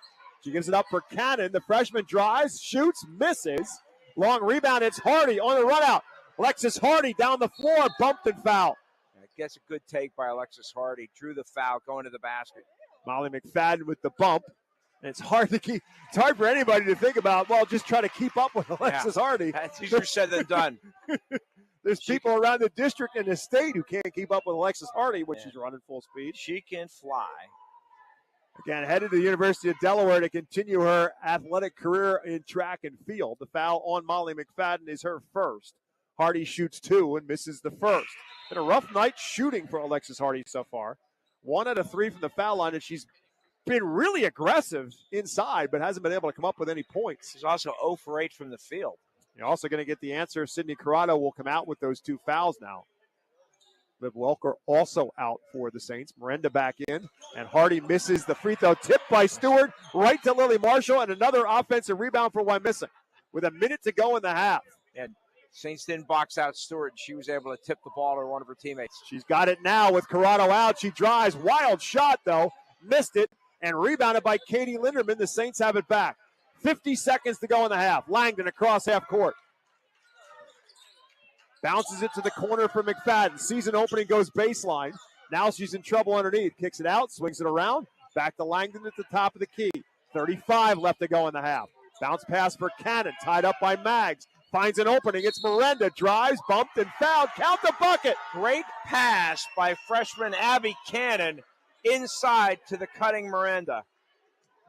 She gives it up for Cannon. The freshman drives, shoots, misses. Long rebound. It's Hardy on the run out. Alexis Hardy down the floor, bumped and fouled. I guess a good take by Alexis Hardy. Drew the foul, going to the basket. Molly McFadden with the bump. And it's hard for anybody to think about, well, just try to keep up with Alexis Hardy. That's easier said than done. There's people around the district and the state who can't keep up with Alexis Hardy when she's running full speed. She can fly. Again, headed to the University of Delaware to continue her athletic career in track and field. The foul on Molly McFadden is her first. Hardy shoots 2 and misses the first. Been a rough night shooting for Alexis Hardy so far. 1 out of 3 from the foul line, and she's been really aggressive inside, but hasn't been able to come up with any points. She's also 0 for 8 from the field. You're also going to get the answer. Sydney Corrado will come out with those 2 fouls now. Liv Welker also out for the Saints. Miranda back in, and Hardy misses the free throw. Tipped by Stewart right to Lily Marshall, and another offensive rebound for Wyomissing with a minute to go in the half. And Saints didn't box out Stewart. She was able to tip the ball to one of her teammates. She's got it now with Corrado out. She drives. Wild shot, though. Missed it, and rebounded by Katie Linderman. The Saints have it back. 50 seconds to go in the half. Langdon across half court. Bounces it to the corner for McFadden. Season opening goes baseline. Now she's in trouble underneath. Kicks it out, swings it around. Back to Langdon at the top of the key. 35 left to go in the half. Bounce pass for Cannon. Tied up by Maggs. Finds an opening. It's Miranda. Drives, bumped, and fouled. Count the bucket. Great pass by freshman Abby Cannon inside to the cutting Miranda.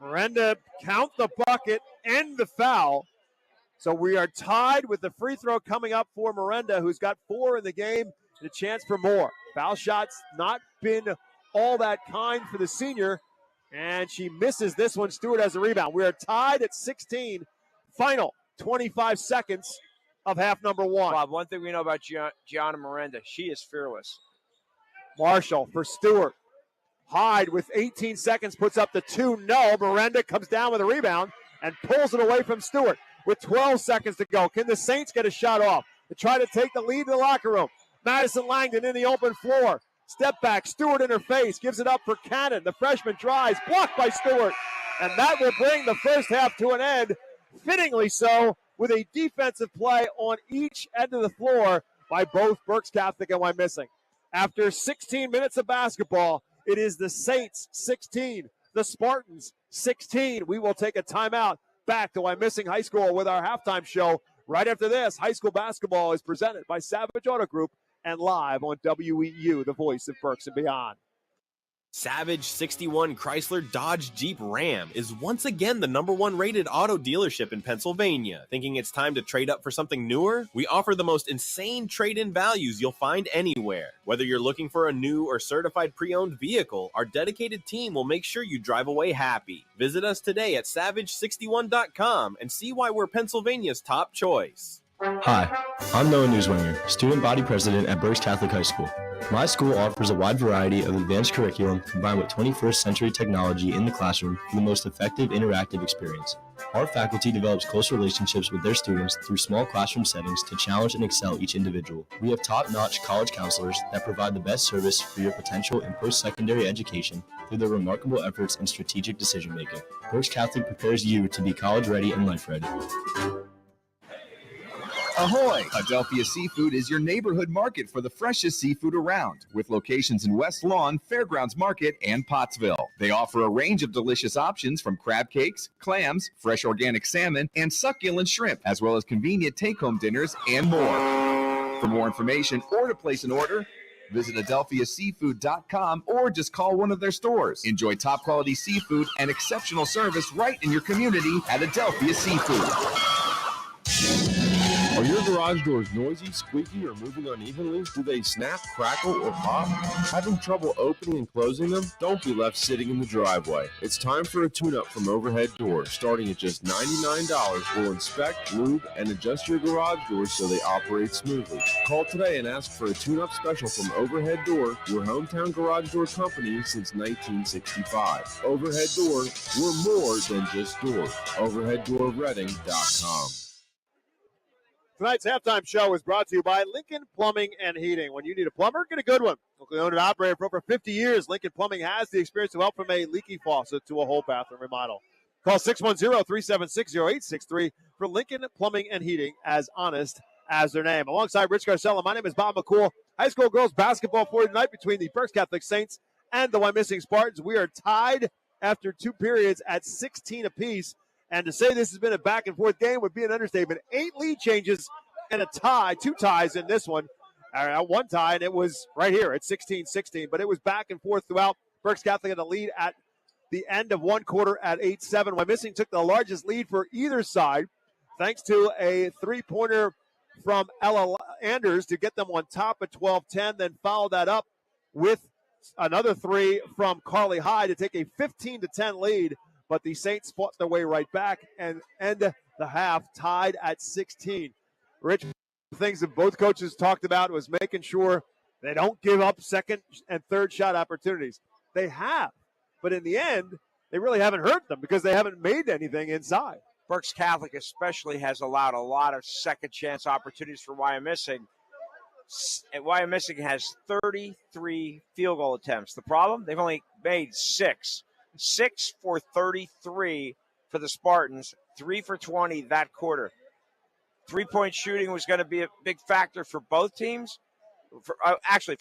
Miranda, count the bucket and the foul. So we are tied with the free throw coming up for Miranda, who's got 4 in the game and a chance for more. Foul shots not been all that kind for the senior, and she misses this one. Stewart has a rebound. We are tied at 16. Final 25 seconds of half number 1. Bob, one thing we know about Gianna Miranda, she is fearless. Marshall for Stewart. Hyde with 18 seconds puts up the 2. No, Miranda comes down with a rebound and pulls it away from Stewart with 12 seconds to go. Can the Saints get a shot off to try to take the lead in the locker room? Madison Langdon in the open floor. Step back, Stewart in her face, gives it up for Cannon. The freshman drives, blocked by Stewart. And that will bring the first half to an end, fittingly so, with a defensive play on each end of the floor by both Berks Catholic and Wyomissing. After 16 minutes of basketball, it is the Saints 16, the Spartans 16. We will take a timeout. Back to Wyomissing High School with our halftime show. Right after this, high school basketball is presented by Savage Auto Group and live on WEEU, the voice of Berks and beyond. Savage 61 Chrysler Dodge Jeep Ram is once again the #1 rated auto dealership in Pennsylvania. Thinking it's time to trade up for something newer? We offer the most insane trade-in values you'll find anywhere. Whether you're looking for a new or certified pre-owned vehicle, our dedicated team will make sure you drive away happy. Visit us today at savage61.com and see why we're Pennsylvania's top choice. Hi, I'm Noah Newswinger, student body president at Berks Catholic High School. My school offers a wide variety of advanced curriculum combined with 21st century technology in the classroom for the most effective interactive experience. Our faculty develops close relationships with their students through small classroom settings to challenge and excel each individual. We have top-notch college counselors that provide the best service for your potential in post-secondary education through their remarkable efforts in strategic decision-making. Berks Catholic prepares you to be college-ready and life-ready. Ahoy! Adelphia Seafood is your neighborhood market for the freshest seafood around, with locations in West Lawn, Fairgrounds Market, and Pottsville. They offer a range of delicious options from crab cakes, clams, fresh organic salmon, and succulent shrimp, as well as convenient take-home dinners and more. For more information or to place an order, visit adelphiaseafood.com or just call one of their stores. Enjoy top-quality seafood and exceptional service right in your community at Adelphia Seafood. Are your garage doors noisy, squeaky, or moving unevenly? Do they snap, crackle, or pop? Having trouble opening and closing them? Don't be left sitting in the driveway. It's time for a tune-up from Overhead Door. Starting at just $99, we'll inspect, lube, and adjust your garage doors so they operate smoothly. Call today and ask for a tune-up special from Overhead Door, your hometown garage door company since 1965. Overhead Door, we're more than just doors. OverheadDoorReading.com. Tonight's halftime show is brought to you by Lincoln Plumbing and Heating. When you need a plumber, get a good one. Locally owned and operated for over 50 years, Lincoln Plumbing has the experience to help from a leaky faucet to a whole bathroom remodel. Call 610-376-0863 for Lincoln Plumbing and Heating, as honest as their name. Alongside Rich Garcella, my name is Bob McCool. High school girls basketball for tonight between the Berks Catholic Saints and the Wyomissing Spartans. We are tied after two periods at 16 apiece. And to say this has been a back-and-forth game would be an understatement. 8 lead changes and a tie, 2 ties in this one. One tie, and it was right here at 16-16. But it was back and forth throughout. Berks Catholic had the lead at the end of one quarter at 8-7. Wyomissing took the largest lead for either side, thanks to a three-pointer from Ella Anders to get them on top at 12-10, then followed that up with another three from Carly Hyde to take a 15-10 lead. But the Saints fought their way right back and end the half tied at 16. Rich, the things that both coaches talked about was making sure they don't give up second and third shot opportunities. They have, but in the end, they really haven't hurt them because they haven't made anything inside. Berks Catholic especially has allowed a lot of second chance opportunities for Wyomissing. And Wyomissing has 33 field goal attempts. The problem, they've only made 6. 6 for 33 for the Spartans, 3 for 20 that quarter. Three-point shooting was going to be a big factor for both teams. For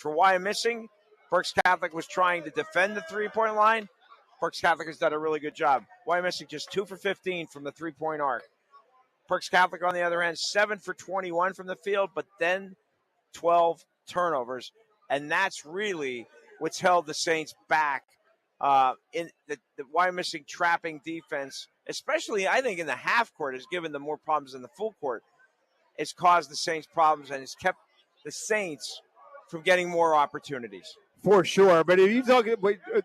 Wyomissing, Berks Catholic was trying to defend the three-point line. Berks Catholic has done a really good job. Wyomissing just 2 for 15 from the three-point arc. Berks Catholic, on the other hand, 7 for 21 from the field, but then 12 turnovers. And that's really what's held the Saints back. In the Wyomissing trapping defense, especially I think in the half court, has given them more problems than the full court. It's caused the Saints problems and it's kept the Saints from getting more opportunities. For sure. But if you talk,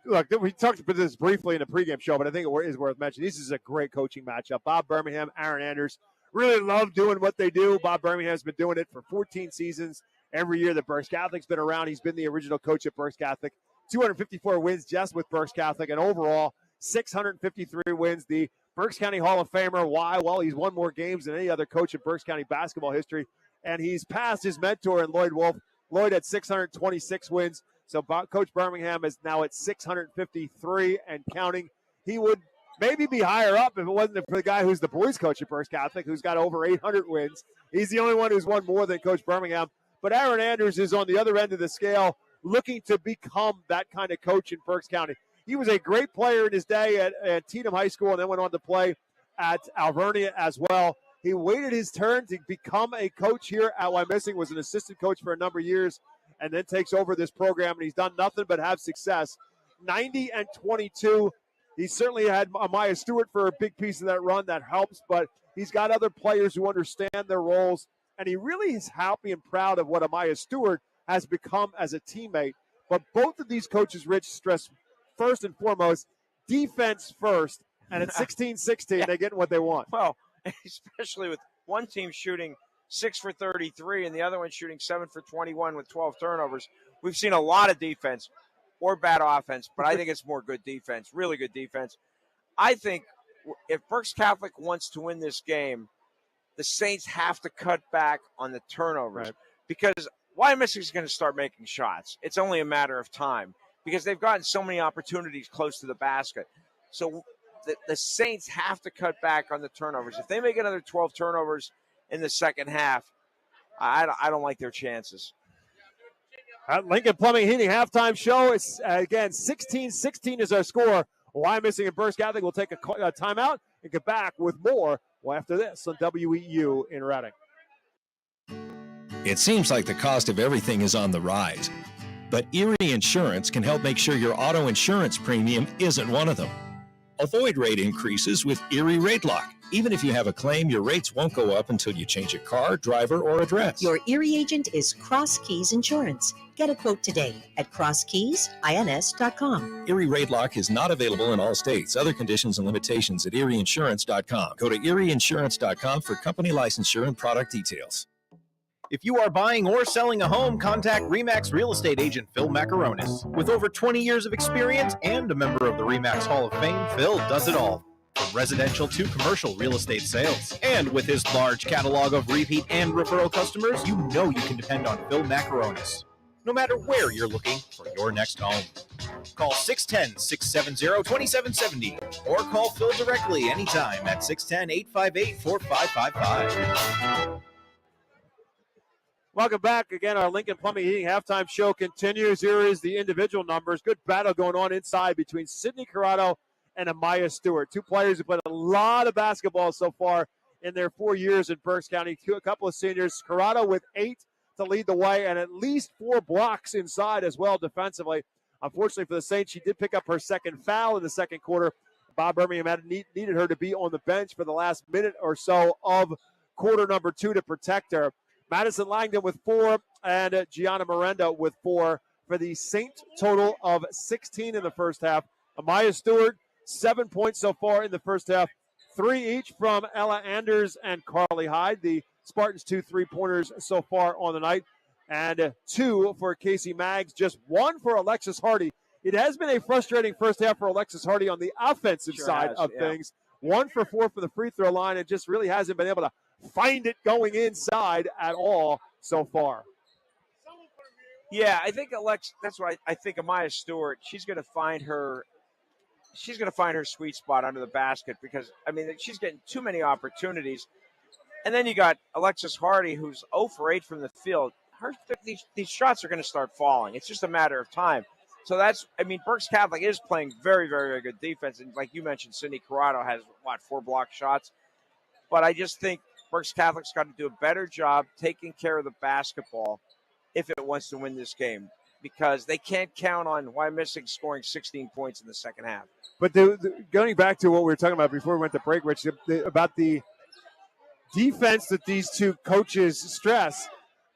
look, we talked about this briefly in the pregame show, but I think it is worth mentioning. This is a great coaching matchup. Bob Birmingham, Aaron Anders really love doing what they do. Bob Birmingham's been doing it for 14 seasons. Every year that Berks Catholic's been around, he's been the original coach at Berks Catholic. 254 wins just with Berks Catholic, and overall 653 wins. The Berks County Hall of Famer. Why? Well, he's won more games than any other coach in Berks County basketball history, and he's passed his mentor in Lloyd Wolf. Lloyd had 626 wins, so Coach Birmingham is now at 653 and counting. He would maybe be higher up if it wasn't for the guy who's the boys coach at Berks Catholic, who's got over 800 wins. He's the only one who's won more than Coach Birmingham. But Aaron Anders is on the other end of the scale, looking to become that kind of coach in Berks County. He was a great player in his day at Teatham High School and then went on to play at Alvernia as well. He waited his turn to become a coach here at Wyomissing, was an assistant coach for a number of years, and then takes over this program, and he's done nothing but have success. 90-22. He certainly had Amaya Stewart for a big piece of that run. That helps, but he's got other players who understand their roles, and he really is happy and proud of what Amaya Stewart has become as a teammate. But both of these coaches, Rich, stress first and foremost, defense first. And at 16-16, they're getting what they want. Well, especially with one team shooting 6 for 33 and the other one shooting 7 for 21 with 12 turnovers. We've seen a lot of defense or bad offense, but I think it's more good defense, really good defense. I think if Berks Catholic wants to win this game, the Saints have to cut back on the turnovers because Wyomissing is going to start making shots. It's only a matter of time because they've gotten so many opportunities close to the basket. So the Saints have to cut back on the turnovers. If they make another 12 turnovers in the second half, I don't like their chances. At Lincoln Plumbing Heating halftime show, it's again 16-16 is our score. Wyomissing and Berks Catholic will take a timeout and get back with more after this on WEEU in Reading. It seems like the cost of everything is on the rise, but Erie Insurance can help make sure your auto insurance premium isn't one of them. Avoid rate increases with Erie Rate Lock. Even if you have a claim, your rates won't go up until you change your car, driver, or address. Your Erie agent is Cross Keys Insurance. Get a quote today at crosskeysins.com. Erie Rate Lock is not available in all states. Other conditions and limitations at erieinsurance.com. Go to erieinsurance.com for company licensure and product details. If you are buying or selling a home, contact RE/MAX real estate agent Phil Macaronis. With over 20 years of experience and a member of the RE/MAX Hall of Fame, Phil does it all, from residential to commercial real estate sales. And with his large catalog of repeat and referral customers, you know you can depend on Phil Macaronis, no matter where you're looking for your next home. Call 610-670-2770 or call Phil directly anytime at 610-858-4555. Welcome back. Again, our Lincoln Plumbing Heating halftime show continues. Here is the individual numbers. Good battle going on inside between Sydney Corrado and Amaya Stewart. Two players who played a lot of basketball so far in their 4 years in Berks County. A couple of seniors. Corrado with 8 to lead the way and at least 4 blocks inside as well defensively. Unfortunately for the Saints, she did pick up her second foul in the second quarter. Bob Birmingham needed her to be on the bench for the last minute or so of quarter number 2 to protect her. Madison Langdon with 4 and Gianna Miranda with 4 for the Saint total of 16 in the first half. Amaya Stewart, 7 points so far in the first half. 3 each from Ella Anders and Carly Hyde. The Spartans 2 3-pointers so far on the night. And 2 for Casey Maggs, just 1 for Alexis Hardy. It has been a frustrating first half for Alexis Hardy on the offensive side of things. 1 for 4 for the free throw line and just really hasn't been able to find it going inside at all so far. Yeah, I think that's what I think Amaya Stewart, she's going to find her sweet spot under the basket because, I mean, she's getting too many opportunities. And then you got Alexis Hardy, who's 0 for 8 from the field. These shots are going to start falling. It's just a matter of time. So Berks Catholic is playing very, very, very good defense. And like you mentioned, Sydney Corrado has, 4 block shots. But I just think Berks Catholic's got to do a better job taking care of the basketball if it wants to win this game because they can't count on Wyomissing scoring 16 points in the second half. But going back to what we were talking about before we went to break, Rich, about the defense that these two coaches stress,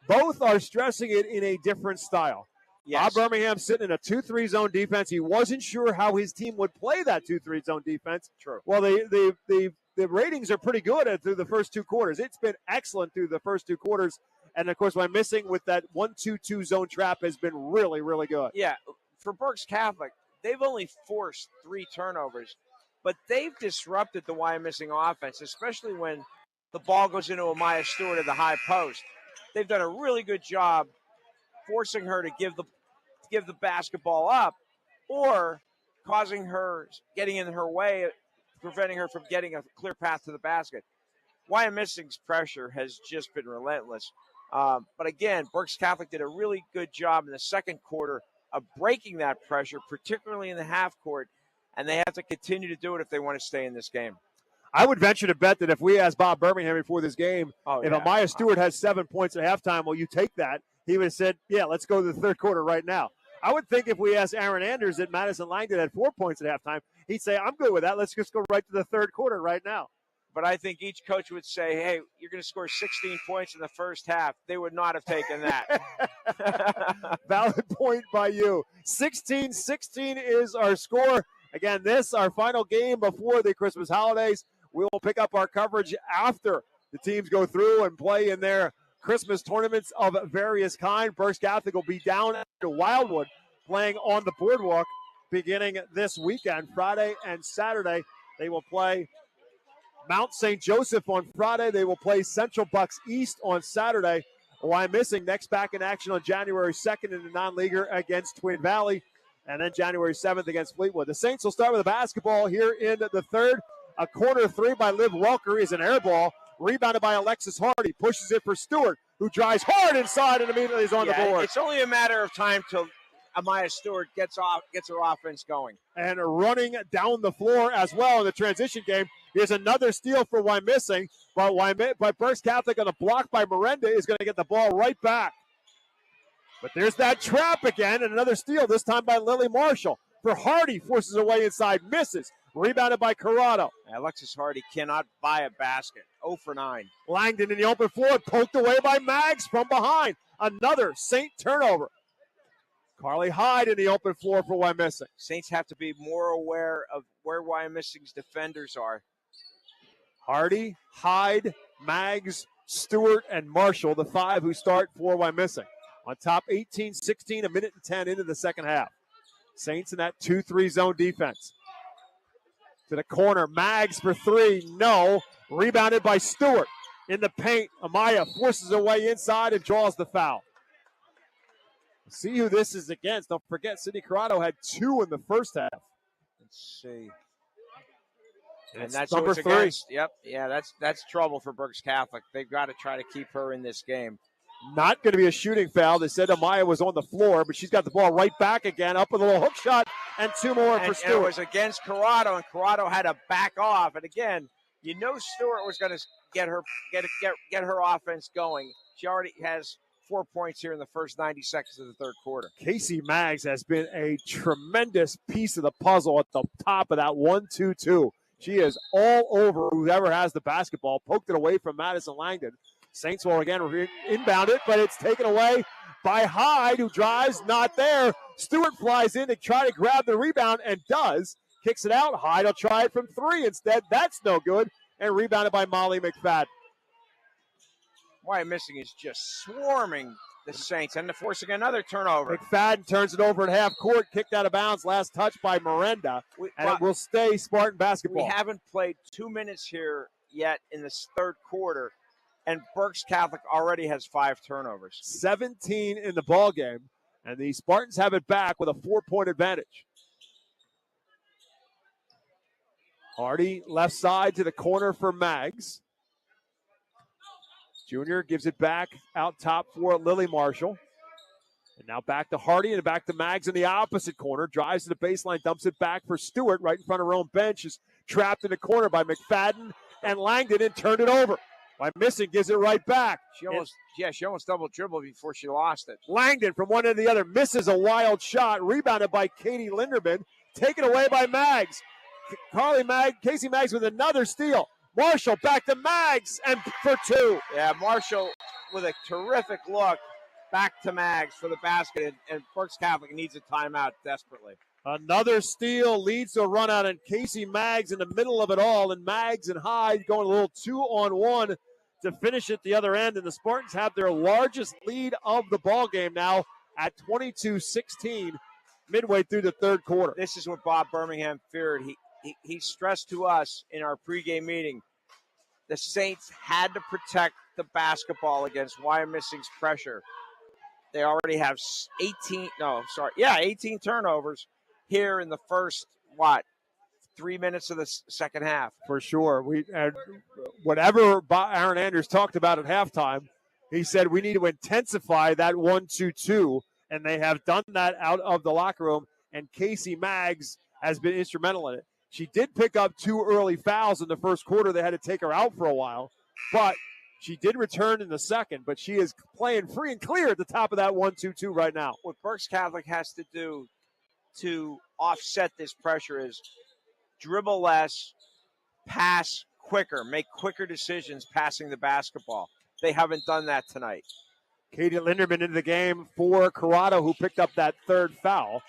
both are stressing it in a different style. Yes. Bob Birmingham sitting in a 2-3 zone defense. He wasn't sure how his team would play that 2-3 zone defense. True. Well, the ratings are pretty good through the first 2 quarters. It's been excellent through the first 2 quarters. And, of course, Wyomissing with that 1-2-2 zone trap has been really, really good. Yeah, for Berks Catholic, they've only forced 3 turnovers, but they've disrupted the Wyomissing offense, especially when the ball goes into Amaya Stewart at the high post. They've done a really good job forcing her to give the basketball up or causing her, getting in her way, preventing her from getting a clear path to the basket. Wyomissing's pressure has just been relentless. But again, Berks Catholic did a really good job in the second quarter of breaking that pressure, particularly in the half court, and they have to continue to do it if they want to stay in this game. I would venture to bet that if we asked Bob Birmingham before this game, Amaya Stewart has 7 points at halftime, will you take that? He would have said, yeah, let's go to the third quarter right now. I would think if we asked Aaron Anders that Madison Langdon had 4 points at halftime, he'd say, I'm good with that. Let's just go right to the third quarter right now. But I think each coach would say, hey, you're going to score 16 points in the first half. They would not have taken that. Valid point by you. 16-16 is our score. Again, our final game before the Christmas holidays. We will pick up our coverage after the teams go through and play in their Christmas tournaments of various kind. Berks Catholic will be down at Wildwood playing on the boardwalk beginning this weekend. Friday and Saturday, they will play Mount St. Joseph on Friday. They will play Central Bucks East on Saturday. Wyomissing next back in action on January 2nd in the non-leaguer against Twin Valley. And then January 7th against Fleetwood. The Saints will start with a basketball here in the third. A corner three by Liv Welker is an air ball. Rebounded by Alexis Hardy. Pushes it for Stewart, who drives hard inside and immediately is on the board. It's only a matter of time till Amaya Stewart gets her offense going. And running down the floor as well in the transition game. Here's another steal for Wyomissing. But Berks Catholic on a block by Miranda is going to get the ball right back. But there's that trap again, and another steal, this time by Lily Marshall. For Hardy, forces away inside, misses. Rebounded by Corrado. Alexis Hardy cannot buy a basket. 0 for 9. Langdon in the open floor, poked away by Maggs from behind. Another Saint turnover. Carly Hyde in the open floor for Wyomissing. Saints have to be more aware of where Wyomissing's defenders are. Hardy, Hyde, Maggs, Stewart, and Marshall, the 5 who start for Wyomissing. On top 18-16, a minute and 10 into the second half. Saints in that 2-3 zone defense. To the corner, Maggs for 3, no. Rebounded by Stewart. In the paint, Amaya forces away inside and draws the foul. See who this is against. Don't forget, Sydney Corrado had 2 in the first half. Let's see. And And that's number 3. Against. Yep. Yeah, that's trouble for Berks Catholic. They've got to try to keep her in this game. Not going to be a shooting foul. They said Amaya was on the floor, but she's got the ball right back again. Up with a little hook shot, and 2 more for Stewart. And it was against Corrado, and Corrado had to back off. And again, you know Stewart was going to get her offense going. She already has 4 points here in the first 90 seconds of the third quarter. Casey Maggs has been a tremendous piece of the puzzle at the top of that 1-2-2. She is all over whoever has the basketball. Poked it away from Madison Langdon. Saints will again inbound it, but it's taken away by Hyde, who drives, not there. Stewart flies in to try to grab the rebound and does. Kicks it out. Hyde will try it from 3 instead. That's no good. And rebounded by Molly McFadden. Wyomissing is just swarming the Saints and forcing another turnover. McFadden turns it over at half court, kicked out of bounds. Last touch by Miranda, and it will stay Spartan basketball. We haven't played 2 minutes here yet in this third quarter, and Berks Catholic already has 5 turnovers. 17 in the ball game, and the Spartans have it back with a 4-point advantage. Hardy left side to the corner for Maggs. Junior gives it back out top for Lily Marshall. And now back to Hardy and back to Maggs in the opposite corner. Drives to the baseline, dumps it back for Stewart right in front of her own bench. Is trapped in the corner by McFadden and Langdon and turned it over. Wyomissing gives it right back. She almost double dribbled before she lost it. Langdon from one end to the other misses a wild shot. Rebounded by Katie Linderman. Taken away by Maggs. Casey Maggs with another steal. Marshall back to Maggs and for 2. Yeah, Marshall with a terrific look back to Maggs for the basket, and Berks Catholic needs a timeout desperately. Another steal leads to a run out, and Casey Maggs in the middle of it all, and Maggs and Hyde going a little 2-on-1 to finish at the other end, and the Spartans have their largest lead of the ball game now at 22-16 midway through the third quarter. This is what Bob Birmingham feared. He stressed to us in our pregame meeting, the Saints had to protect the basketball against Wyomissing's pressure. They already have 18 turnovers here in the first, 3 minutes of the second half. For sure. Whatever Aaron Andrews talked about at halftime, he said we need to intensify that 1-2-2, and they have done that out of the locker room, and Casey Maggs has been instrumental in it. She did pick up 2 early fouls in the first quarter. They had to take her out for a while, but she did return in the second, but she is playing free and clear at the top of that 1-2-2 right now. What Berks Catholic has to do to offset this pressure is dribble less, pass quicker, make quicker decisions passing the basketball. They haven't done that tonight. Katie Linderman into the game for Corrado, who picked up that 3rd foul.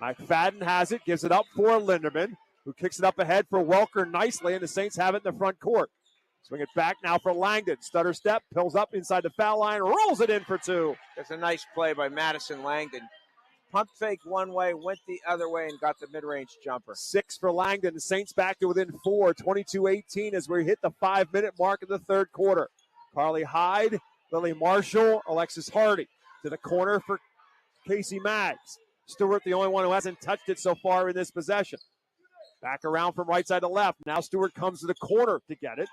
McFadden has it, gives it up for Linderman, who kicks it up ahead for Welker nicely, and the Saints have it in the front court. Swing it back now for Langdon. Stutter step, pulls up inside the foul line, rolls it in for two. That's a nice play by Madison Langdon. Pump fake one way, went the other way, and got the mid-range jumper. 6 for Langdon. The Saints back to within 4, 22-18 as we hit the 5-minute mark in the third quarter. Carly Hyde, Lily Marshall, Alexis Hardy to the corner for Casey Maggs. Stewart, the only one who hasn't touched it so far in this possession. Back around from right side to left. Now Stewart comes to the corner to get it.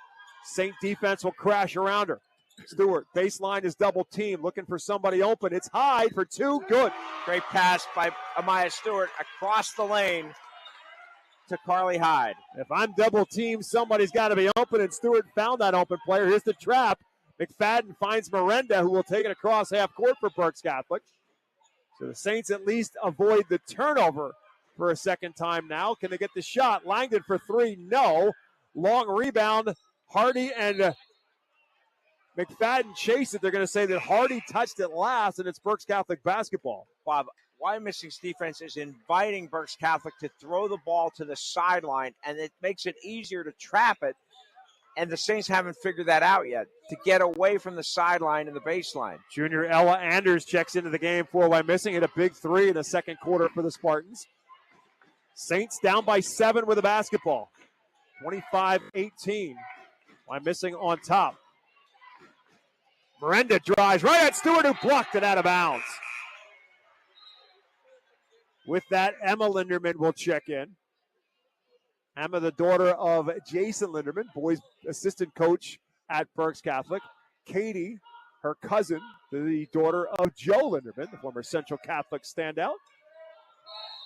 Saint defense will crash around her. Stewart, baseline is double team, looking for somebody open. It's Hyde for two. Good. Great pass by Amaya Stewart across the lane to Carly Hyde. If I'm double teamed, somebody's got to be open, and Stewart found that open player. Here's the trap. McFadden finds Miranda, who will take it across half court for Berks Catholic. So the Saints at least avoid the turnover for a second time now. Can they get the shot? Langdon for three. No. Long rebound. Hardy and McFadden chase it. They're going to say that Hardy touched it last, and it's Berks Catholic basketball. Bob, Wyomissing's defense is inviting Berks Catholic to throw the ball to the sideline, and it makes it easier to trap it. And the Saints haven't figured that out yet, to get away from the sideline and the baseline. Junior Ella Anders checks into the game for Wyomissing. Hit a big three in the second quarter for the Spartans. Saints down by 7 with the basketball. 25-18. Wyomissing on top. Miranda drives right at Stewart, who blocked it out of bounds. With that, Emma Linderman will check in. Emma, the daughter of Jason Linderman, boys assistant coach at Berks Catholic. Katie, her cousin, the daughter of Joe Linderman, the former Central Catholic standout.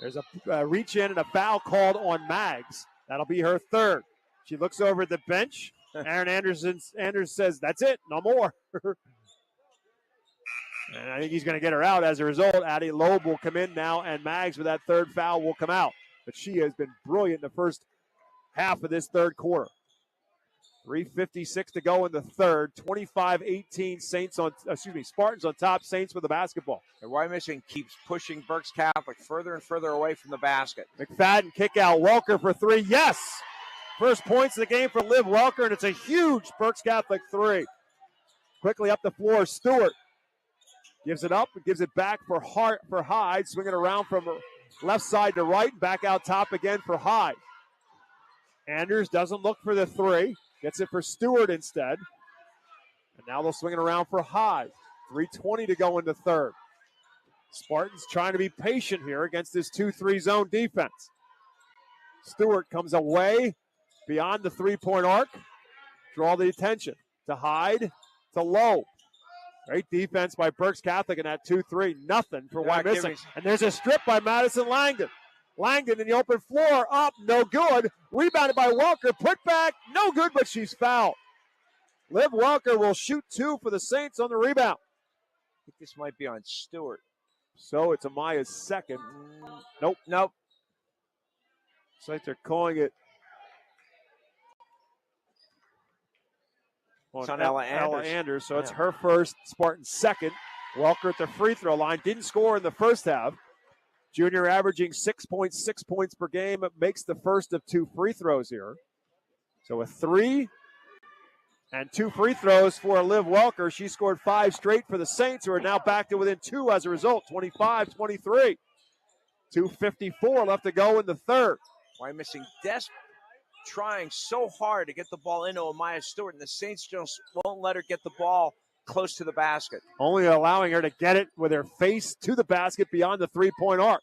There's a reach in and a foul called on Maggs. That'll be her third. She looks over at the bench. Aaron Anders says, that's it, no more. And I think he's going to get her out as a result. Addie Loeb will come in now, and Maggs with that third foul will come out. But she has been brilliant in the first half of this third quarter. 3:56 to go in the third. 25-18 Spartans on top. Saints with the basketball. And Wyomissing keeps pushing Berks Catholic further and further away from the basket. McFadden kick out. Welker for three. Yes! First points of the game for Liv Welker, and it's a huge Berks Catholic three. Quickly up the floor, Stewart gives it up and gives it back for Hyde. Swinging around from left side to right. Back out top again for Hyde. Anders doesn't look for the three. Gets it for Stewart instead. And now they'll swing it around for Hyde. 3:20 to go in the third. Spartans trying to be patient here against this 2-3 zone defense. Stewart comes away beyond the three-point arc. Draw the attention to Hyde, to Lowe. Great defense by Berks Catholic in that 2-3. Nothing for Wyomissing. And there's a strip by Madison Langdon. Langdon in the open floor, up, no good. Rebounded by Welker, put back, no good, but she's fouled. Liv Welker will shoot two for the Saints on the rebound. I think this might be on Stewart. So it's Amaya's second. Nope. It's like they're calling it. It's on Ella Anders. So it's her first, Spartan's second. Welker at the free throw line. Didn't score in the first half. Junior averaging 6.6 points per game. It makes the first of two free throws here. So a 3 and 2 free throws for Liv Welker. She scored 5 straight for the Saints, who are now back to within 2 as a result. 25-23. 2:54 left to go in the third. Wyomissing trying so hard to get the ball into Amaya Stewart, and the Saints just won't let her get the ball close to the basket. Only allowing her to get it with her face to the basket beyond the three-point arc.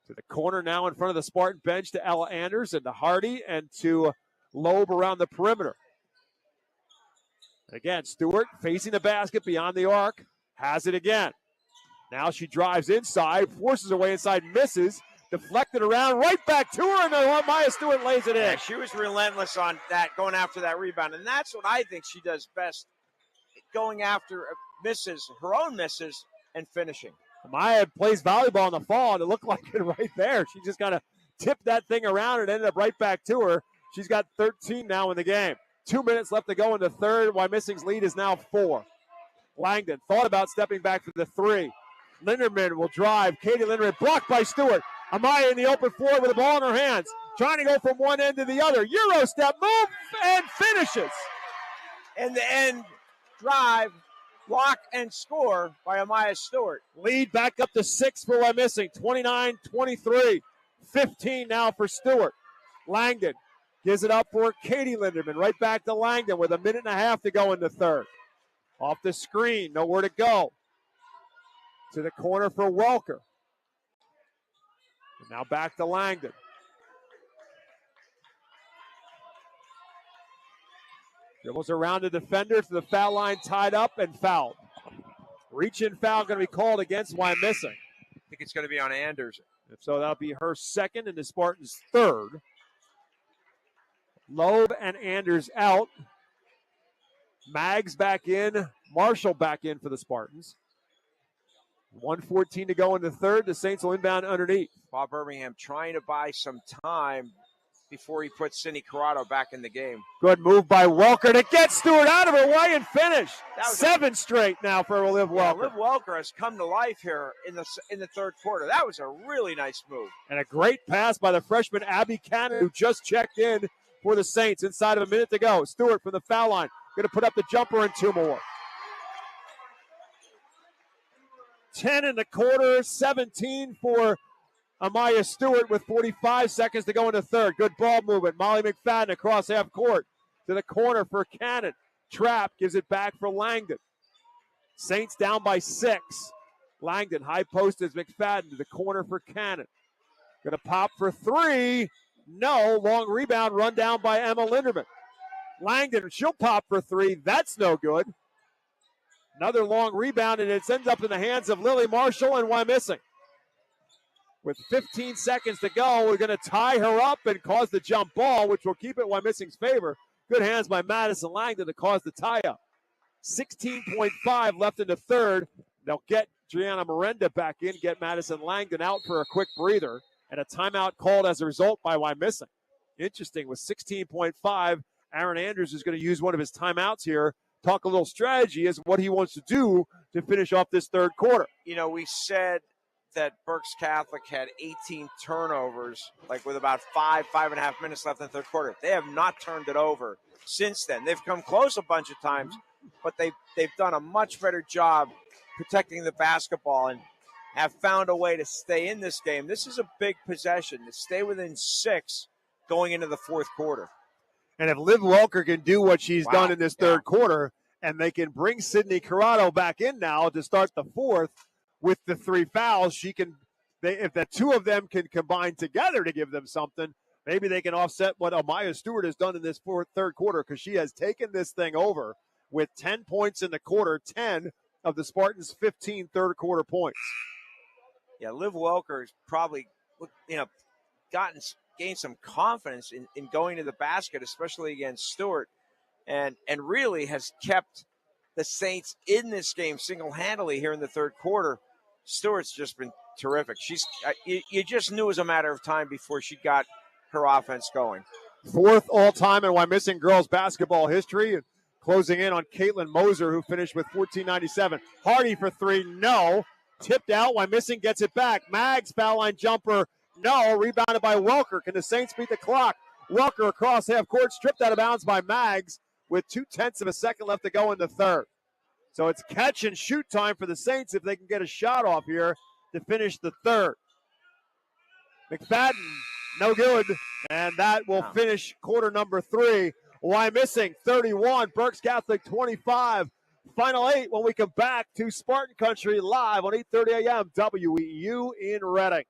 To the corner now in front of the Spartan bench to Ella Anders and to Hardy and to Loeb around the perimeter. And again, Stewart facing the basket beyond the arc. Has it again. Now she drives inside, forces her way inside, misses. Deflected around, right back to her, and Maya Stewart lays it in. Yeah, she was relentless on that, going after that rebound, and that's what I think she does best, going after misses, her own misses, and finishing. Maya plays volleyball in the fall, and it looked like it right there. She just got to tip that thing around and ended up right back to her. She's got 13 now in the game. 2 minutes left to go in the third. Wymissing's lead is now 4. Langdon thought about stepping back for the 3. Linderman will drive. Katie Linderman blocked by Stewart. Amaya in the open floor with the ball in her hands, trying to go from one end to the other. Euro step move and finishes. In the end drive, block and score by Amaya Stewart. Lead back up to 6 for Wyomissing, 29-23. 15 now for Stewart. Langdon gives it up for Katie Linderman. Right back to Langdon with a minute and a half to go in the third. Off the screen, nowhere to go. To the corner for Welker. And now back to Langdon. Dribbles around the defender to the foul line, tied up and fouled. Reach-in foul going to be called against Wyomissing. I think it's going to be on Anders. If so, that'll be her second and the Spartans' third. Loeb and Anders out. Maggs back in. Marshall back in for the Spartans. 1:14 to go in the third. The Saints will inbound underneath. Bob Birmingham trying to buy some time before he puts Cindy Corrado back in the game. Good move by Welker to get Stewart out of her way and finish. 7 straight now for Liv Welker. Liv Welker has come to life here in the third quarter. That was a really nice move. And a great pass by the freshman Abby Cannon, who just checked in for the Saints inside of a minute to go. Stewart from the foul line. Going to put up the jumper and 2 more. 10 in the quarter, 17 for Amaya Stewart with 45 seconds to go in the third. Good ball movement. Molly McFadden across half court to the corner for Cannon. Trapp gives it back for Langdon. Saints down by 6. Langdon high post is McFadden to the corner for Cannon. Going to pop for 3. No. Long rebound run down by Emma Linderman. Langdon, she'll pop for 3. That's no good. Another long rebound, and it ends up in the hands of Lily Marshall and Wyomissing. With 15 seconds to go, we're going to tie her up and cause the jump ball, which will keep it Wyomissing's favor. Good hands by Madison Langdon to cause the tie-up. 16.5 left in the third. They'll get Gianna Miranda back in, get Madison Langdon out for a quick breather, and a timeout called as a result by Wyomissing. Interesting, with 16.5, Aaron Andrews is going to use one of his timeouts here, talk a little strategy as what he wants to do to finish off this third quarter. You know, we said that Berks Catholic had 18 turnovers, like with about 5.5 minutes left in the third quarter. They have not turned it over since then. They've come close a bunch of times, but they've done a much better job protecting the basketball and have found a way to stay in this game. This is a big possession, to stay within 6 going into the fourth quarter. And if Liv Welker can do what she's done in this third quarter, and they can bring Sydney Corrado back in now to start the fourth with the 3 fouls, if the 2 of them can combine together to give them something, maybe they can offset what Amaya Stewart has done in this third quarter, because she has taken this thing over with 10 points in the quarter, 10 of the Spartans' 15 third quarter points. Yeah, Liv Welker has probably, gained some confidence in going to the basket, especially against Stewart, and really has kept the Saints in this game single-handedly here in the third quarter. Stewart's just been terrific. You just knew it was a matter of time before she got her offense going. 4th all-time in Wyomissing girls basketball history, and closing in on Caitlin Moser, who finished with 14.97. Hardy for 3, no. Tipped out, Wyomissing gets it back. Maggs, foul line jumper, no. Rebounded by Welker. Can the Saints beat the clock? Welker across half court, stripped out of bounds by Maggs with 0.2 of a second left to go in the third. So it's catch and shoot time for the Saints if they can get a shot off here to finish the third. McFadden, no good, and that will finish quarter number 3. Wyomissing 31, Berks Catholic 25. Final 8 when we come back to Spartan Country live on 8:30 a.m. WEEU in Reading.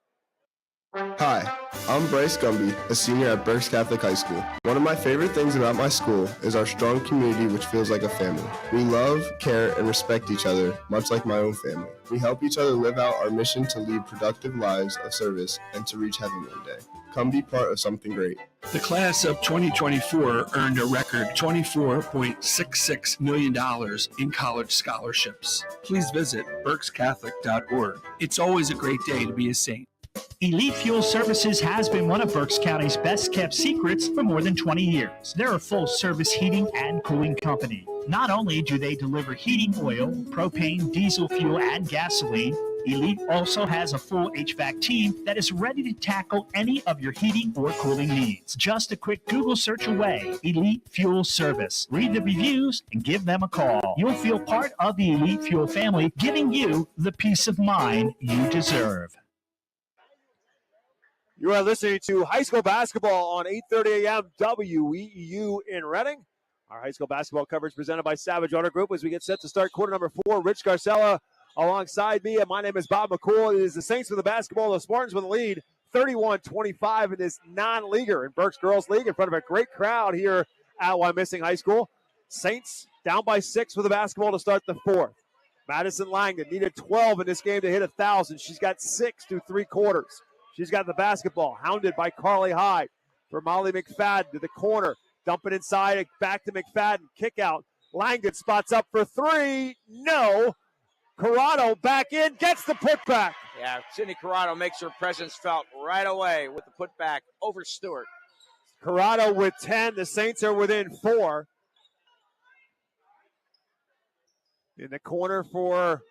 Hi, I'm Bryce Gumby, a senior at Berks Catholic High School. One of my favorite things about my school is our strong community, which feels like a family. We love, care, and respect each other, much like my own family. We help each other live out our mission to lead productive lives of service and to reach heaven one day. Come be part of something great. The class of 2024 earned a record $24.66 million in college scholarships. Please visit berkscatholic.org. It's always a great day to be a Saint. Elite Fuel Services has been one of Berks County's best-kept secrets for more than 20 years. They're a full-service heating and cooling company. Not only do they deliver heating oil, propane, diesel fuel, and gasoline, Elite also has a full HVAC team that is ready to tackle any of your heating or cooling needs. Just a quick Google search away. Elite Fuel Service. Read the reviews and give them a call. You'll feel part of the Elite Fuel family, giving you the peace of mind you deserve. You are listening to high school basketball on 8:30 a.m. WEEU in Reading. Our high school basketball coverage presented by Savage Auto Group as we get set to start quarter number 4. Rich Garcella alongside me, and my name is Bob McCool. It is the Saints with the basketball, the Spartans with the lead, 31-25 in this non-leaguer in Berks Girls League in front of a great crowd here at Wyomissing High School. Saints down by 6 with the basketball to start the 4th. Madison Langdon needed 12 in this game to hit 1,000. She's got 6 through 3 quarters. She's got the basketball, hounded by Carly Hyde for Molly McFadden to the corner. Dump it inside, back to McFadden, kick out. Langdon spots up for 3, no. Corrado back in, gets the putback. Yeah, Sydney Corrado makes her presence felt right away with the putback over Stewart. Corrado with 10, the Saints are within 4. In the corner for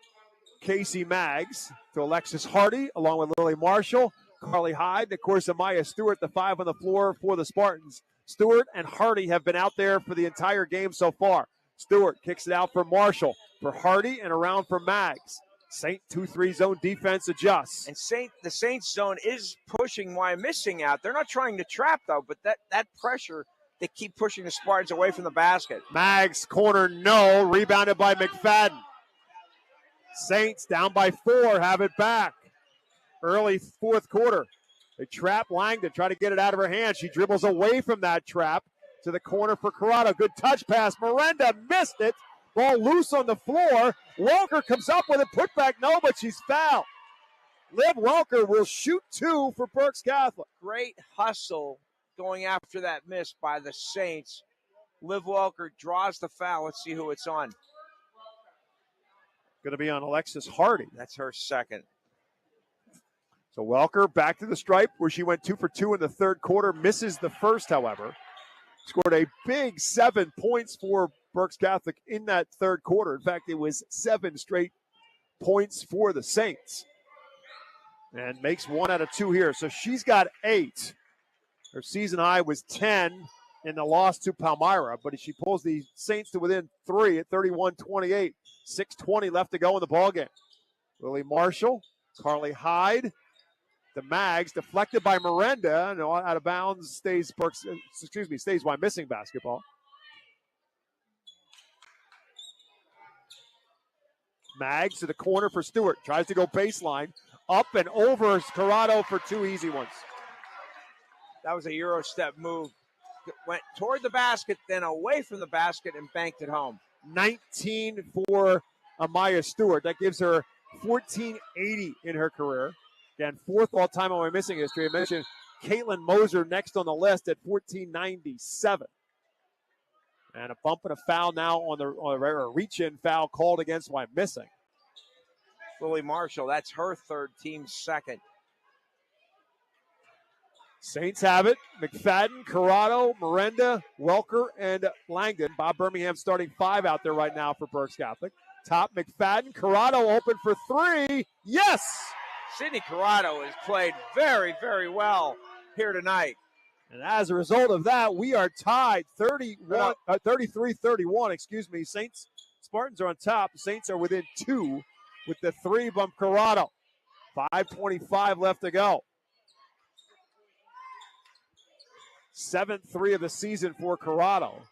Casey Maggs to Alexis Hardy, along with Lily Marshall, Carly Hyde, and of course Amaya Stewart, the 5 on the floor for the Spartans. Stewart and Hardy have been out there for the entire game so far. Stewart kicks it out for Marshall, for Hardy, and around for Maggs. Saint 2-3 zone defense adjusts. And the Saints zone is pushing Wyomissing out. They're not trying to trap, though, but that pressure, they keep pushing the Spartans away from the basket. Maggs corner, no. Rebounded by McFadden. Saints down by 4, have it back. Early 4th quarter. They trap Langdon, try to get it out of her hand. She dribbles away from that trap to the corner for Corrado. Good touch pass. Miranda missed it. Ball loose on the floor. Welker comes up with it. Put back, no, but she's fouled. Liv Welker will shoot 2 for Berks Catholic. Great hustle going after that miss by the Saints. Liv Welker draws the foul. Let's see who it's on. Going to be on Alexis Hardy. That's her second. So Welker back to the stripe where she went 2 for 2 in the 3rd quarter. Misses the first, however. Scored a big 7 points for Berks Catholic in that 3rd quarter. In fact, it was 7 straight points for the Saints. And makes 1 out of 2 here. So she's got 8. Her season high was 10 in the loss to Palmyra. But she pulls the Saints to within 3 at 31-28. 6:20 left to go in the ballgame. Lily Marshall, Carly Hyde. The Mags deflected by Miranda, and out of bounds stays Wyomissing basketball. Mags to the corner for Stewart, tries to go baseline, up and over Corrado for 2 easy ones. That was a Euro step move. Went toward the basket, then away from the basket and banked it home. 19 for Amaya Stewart. That gives her 1480 in her career. Again, 4th all-time on my missing history. I mentioned Caitlin Moser next on the list at 1497. And a bump and a foul now on a reach-in foul called against Wyomissing. Lily Marshall, that's her 3rd, team 2nd. Saints have it. McFadden, Corrado, Miranda, Welker, and Langdon. Bob Birmingham starting 5 out there right now for Berks Catholic. Top McFadden, Corrado open for 3. Yes! Sydney Corrado has played very, very well here tonight. And as a result of that, we are tied 33-31. Spartans are on top. The Saints are within 2 with the 3 bump Corrado. 5:25 left to go. 7th 3 of the season for Corrado.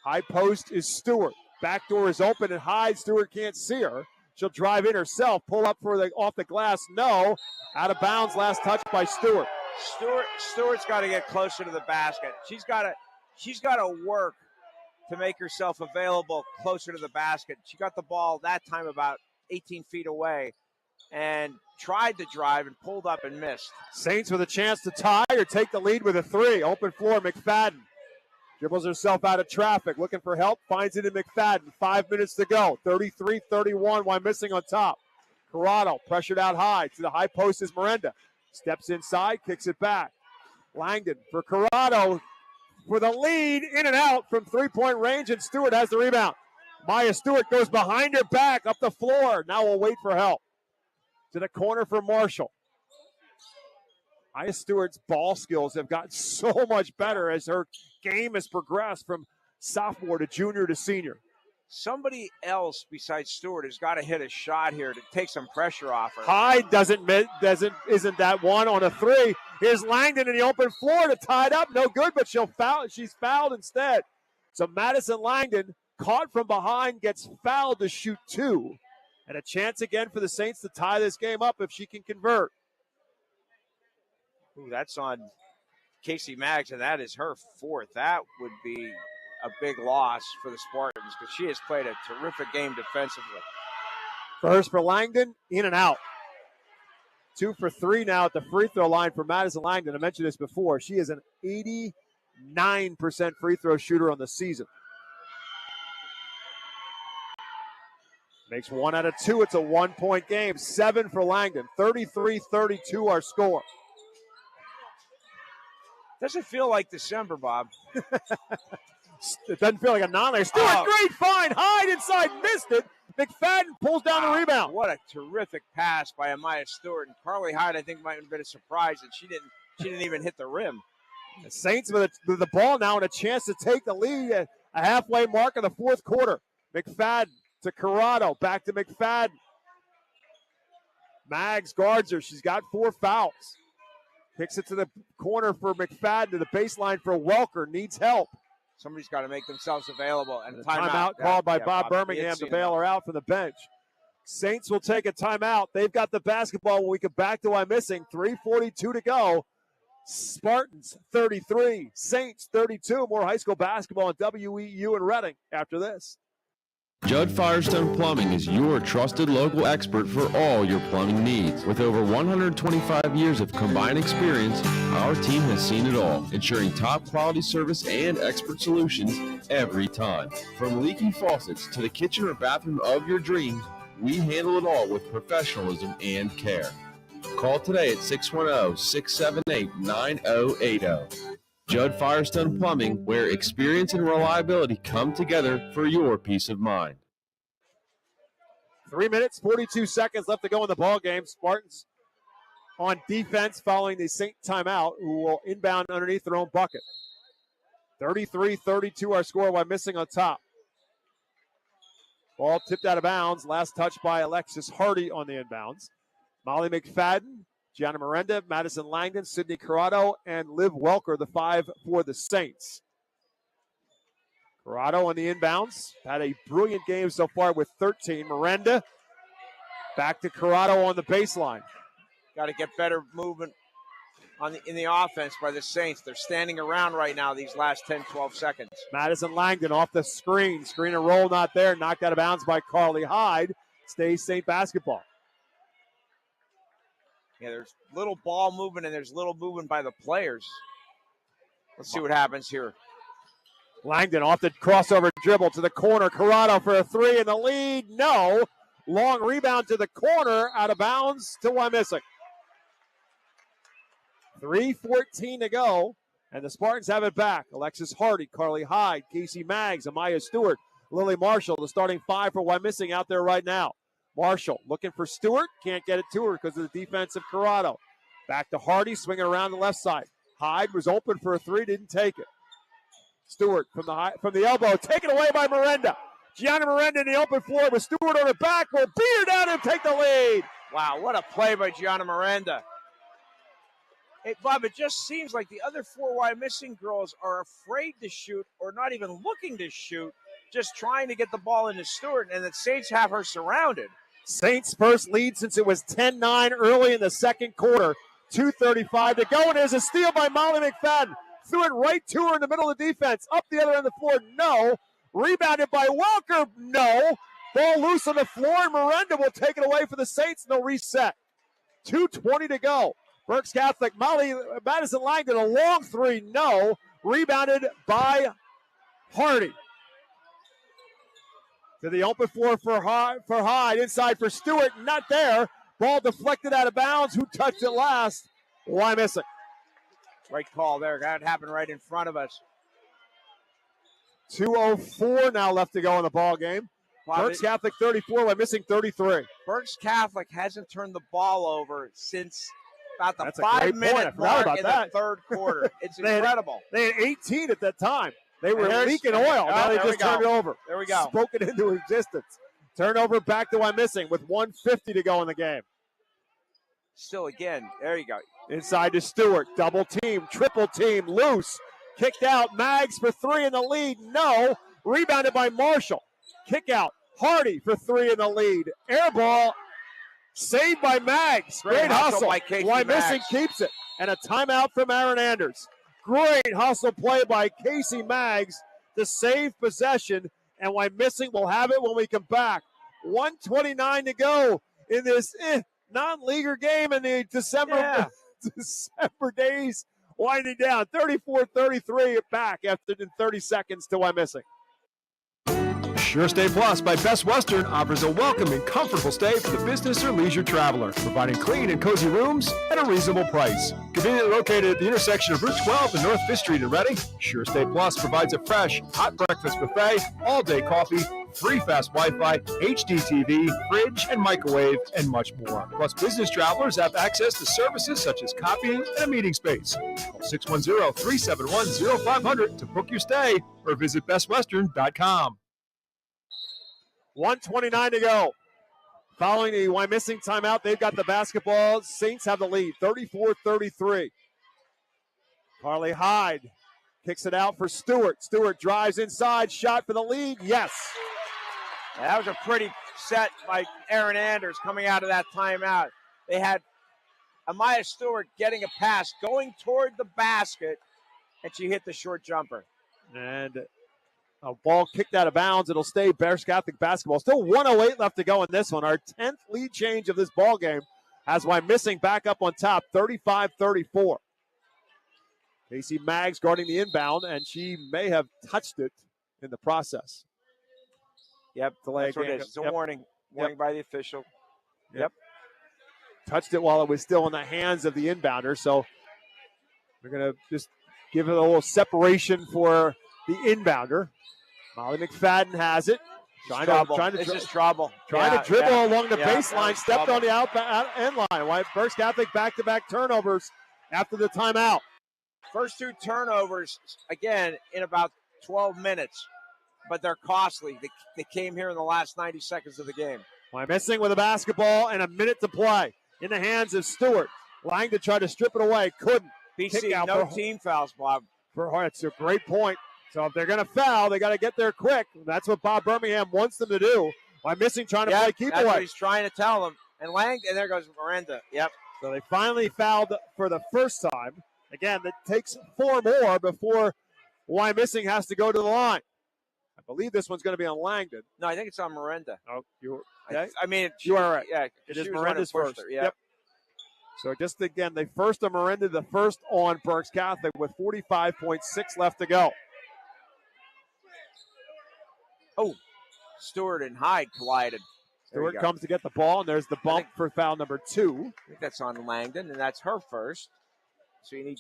High post is Stewart. Back door is open and Hyde. Stewart can't see her. She'll drive in herself, pull up for off the glass. No. Out of bounds, last touch by Stewart. Stewart's got to get closer to the basket. She's got to work to make herself available closer to the basket. She got the ball that time about 18 feet away and tried to drive and pulled up and missed. Saints with a chance to tie or take the lead with a 3. Open floor, McFadden. Dribbles herself out of traffic, looking for help, finds it in McFadden. 5 minutes to go. 33-31, Wyomissing on top. Corrado pressured out high. To the high post is Miranda. Steps inside, kicks it back. Langdon for Corrado for the lead. In and out from 3-point range, and Stewart has the rebound. Maya Stewart goes behind her back, up the floor. Now we'll wait for help. To the corner for Marshall. Aya Stewart's ball skills have gotten so much better as her game has progressed from sophomore to junior to senior. Somebody else besides Stewart has got to hit a shot here to take some pressure off her. Hyde isn't that one on a three. Here's Langdon in the open floor to tie it up. No good, but she's fouled instead. So Madison Langdon, caught from behind, gets fouled to shoot 2. And a chance again for the Saints to tie this game up if she can convert. Ooh, that's on Casey Maggs, and that is her 4th. That would be a big loss for the Spartans because she has played a terrific game defensively. First for Langdon, in and out. 2 for 3 now at the free throw line for Madison Langdon. I mentioned this before. She is an 89% free throw shooter on the season. Makes 1 out of 2. It's a 1-point game. 7 for Langdon. 33-32 our score. Doesn't feel like December, Bob. It doesn't feel like a non-layer. Stewart, great find. Hyde inside, missed it. McFadden pulls down the rebound. What a terrific pass by Amaya Stewart. And Carly Hyde, I think, might have been a surprise that she didn't even hit the rim. The Saints with the ball now and a chance to take the lead at a halfway mark of the 4th quarter. McFadden to Corrado. Back to McFadden. Maggs guards her. She's got 4 fouls. Kicks it to the corner for McFadden, to the baseline for Welker. Needs help. Somebody's got to make themselves available. And timeout called by Bob Birmingham to bail her out from the bench. Saints will take a timeout. They've got the basketball when we get back to Wyomissing. 3:42 to go. Spartans 33, Saints 32. More high school basketball at WEEU in Reading after this. Judd Firestone Plumbing is your trusted local expert for all your plumbing needs. With over 125 years of combined experience, our team has seen it all, ensuring top quality service and expert solutions every time. From leaky faucets to the kitchen or bathroom of your dreams, we handle it all with professionalism and care. Call today at 610-678-9080. Judd Firestone Plumbing, where experience and reliability come together for your peace of mind. 3 minutes, 42 seconds left to go in the ball game. Spartans on defense following the Saint timeout, who will inbound underneath their own bucket. 33-32 our score while missing on top. Ball tipped out of bounds. Last touch by Alexis Hardy on the inbounds. Molly McFadden, Gianna Miranda, Madison Langdon, Sydney Corrado, and Liv Welker, the 5 for the Saints. Corrado on the inbounds. Had a brilliant game so far with 13. Miranda back to Corrado on the baseline. Got to get better movement in the offense by the Saints. They're standing around right now these last 10, 12 seconds. Madison Langdon off the screen. Screen and roll not there. Knocked out of bounds by Carly Hyde. Stays Saint basketball. Yeah, there's little ball movement and there's little movement by the players. Let's see what happens here. Langdon off the crossover dribble to the corner. Corrado for a 3 in the lead. No. Long rebound to the corner, out of bounds to Wyomissing. 3:14 to go, and the Spartans have it back. Alexis Hardy, Carly Hyde, Casey Maggs, Amaya Stewart, Lily Marshall, the starting 5 for Wyomissing out there right now. Marshall looking for Stewart. Can't get it to her because of the defense of Corrado. Back to Hardy, swinging around the left side. Hyde was open for a 3, didn't take it. Stewart from the elbow, taken away by Miranda. Gianna Miranda in the open floor with Stewart on her back. Will beat her down and take the lead. Wow, what a play by Gianna Miranda. Bob, it just seems like the other 4 Wyomissing girls are afraid to shoot or not even looking to shoot, just trying to get the ball into Stewart, and the Saints have her surrounded. Saints' first lead since it was 10-9 early in the second quarter. 2:35 to go, and there's a steal by Molly McFadden. Threw it right to her in the middle of the defense. Up the other end of the floor, no. Rebounded by Welker, no. Ball loose on the floor, and Miranda will take it away for the Saints, and they'll reset. 2:20 to go. Berks Catholic, Madison Langdon, a long 3, no. Rebounded by Hardy. To the open floor for Hyde, inside for Stewart, not there. Ball deflected out of bounds. Who touched it last? Wyomissing. Right call there. That happened right in front of us. 2:04 now left to go in the ball game. Berks Catholic 34, Wyomissing 33. Berks Catholic hasn't turned the ball over since about the That's 5 minute mark in the third quarter. It's incredible. They had 18 at that time. They were And leaking oil. Now they just turned it over. There we go. Spoke it into existence. Turnover back to Wyomissing with 1:50 to go in the game. Still again. There you go. Inside to Stewart. Double team, triple team, loose. Kicked out. Maggs for 3 in the lead. No. Rebounded by Marshall. Kick out. Hardy for 3 in the lead. Air ball. Saved by Maggs. Great hustle. Wyomissing keeps it. And a timeout from Aaron Anders. Great hustle play by Casey Maggs to save possession. And Wyomissing will have it when we come back. 1:29 to go in this non-leaguer game in the December days. Winding down. 34-33 back after 30 seconds to Wyomissing. Sure Stay Plus by Best Western offers a welcoming, comfortable stay for the business or leisure traveler, providing clean and cozy rooms at a reasonable price. Conveniently located at the intersection of Route 12 and North 5th Street in Reading, Sure Stay Plus provides a fresh, hot breakfast buffet, all-day coffee, free fast Wi-Fi, HD TV, fridge and microwave, and much more. Plus, business travelers have access to services such as copying and a meeting space. Call 610-371-0500 to book your stay or visit bestwestern.com. 1:29 to go. Following the Wyomissing timeout, they've got the basketball. Saints have the lead, 34-33. Carly Hyde kicks it out for Stewart. Stewart drives inside, shot for the lead. Yes. That was a pretty set by Aaron Anders coming out of that timeout. They had Amaya Stewart getting a pass, going toward the basket, and she hit the short jumper. And a ball kicked out of bounds. It'll stay Berks Catholic basketball. Still 1:08 left to go in this one. Our 10th lead change of this ball game has Wyomissing back up on top, 35-34. Casey Maggs guarding the inbound, and she may have touched it in the process. Yep, delay that's what it is. It's a warning by the official. Yep. Touched it while it was still in the hands of the inbounder, so we're going to just give it a little separation for the inbounder. Molly McFadden has it. Trying to dribble along the baseline. Stepped on the out end line. Berks Catholic back-to-back turnovers after the timeout. First 2 turnovers, again, in about 12 minutes. But they're costly. They came here in the last 90 seconds of the game. Wyomissing with a basketball and a minute to play. In the hands of Stewart. Lang to try to strip it away. Couldn't. BC, no team fouls, Bob. It's a great point. So if they're going to foul, they got to get there quick. That's what Bob Birmingham wants them to do. Wyomissing trying to play keep that's away. What he's trying to tell them. And there goes Miranda. Yep. So they finally fouled for the first time. Again, it takes 4 more before Wyomissing has to go to the line. I believe this one's going to be on Langdon. No, I think it's on Miranda. Oh, you okay? You are right. Yeah, it is Miranda's first. Yep. So just again, they first on Miranda, the first on Berks Catholic with 45.6 left to go. Oh, Stewart and Hyde collided. Stewart comes to get the ball, and there's the bump for foul number 2. I think that's on Langdon, and that's her first. So you need.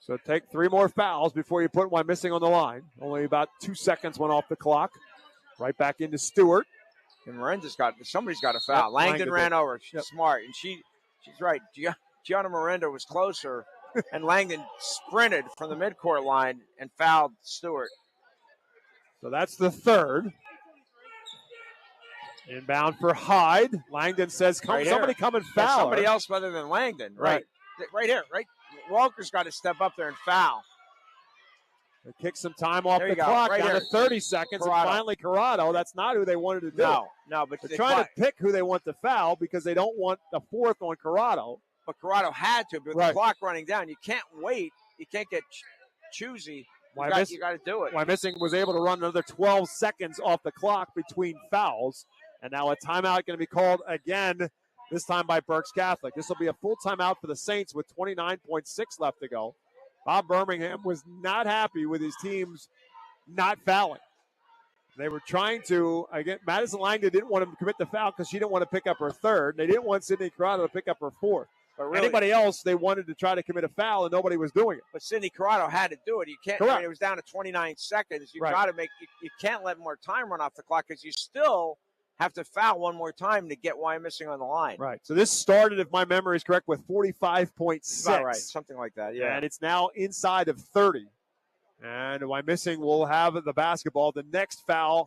So take 3 more fouls before you put Wyomissing on the line. Only about 2 seconds went off the clock. Right back into Stewart. And somebody's got a foul. Yep, Langdon ran over. She's smart, and she's right. Gianna Miranda was closer, and Langdon sprinted from the midcourt line and fouled Stewart. So that's the third. Inbound for Hyde. Langdon says, somebody come and foul. Somebody else other than Langdon. Right here. Right. Walker's got to step up there and foul. They kick some time off the clock down to 30 seconds. Corrado. And finally Corrado. That's not who they wanted to do. No, but they're trying to pick who they want to foul because they don't want the 4th on Corrado. But Corrado had to. But with the clock running down, you can't wait. You can't get choosy. You got to do it. Wyomissing was able to run another 12 seconds off the clock between fouls. And now a timeout going to be called again, this time by Berks Catholic. This will be a full timeout for the Saints with 29.6 left to go. Bob Birmingham was not happy with his teams not fouling. They were trying to, again, Madison Langdon didn't want to commit the foul because she didn't want to pick up her 3rd. They didn't want Sydney Corrado to pick up her 4th. But really, anybody else, they wanted to try to commit a foul, and nobody was doing it. But Sidney Corrado had to do it. You can't. I mean, it was down to 29 seconds. You got to make. You can't let more time run off the clock because you still have to foul one more time to get Wyomissing on the line. Right. So this started, if my memory is correct, with 45.6. About right, something like that. Yeah. And it's now inside of 30. And Wyomissing will have the basketball. The next foul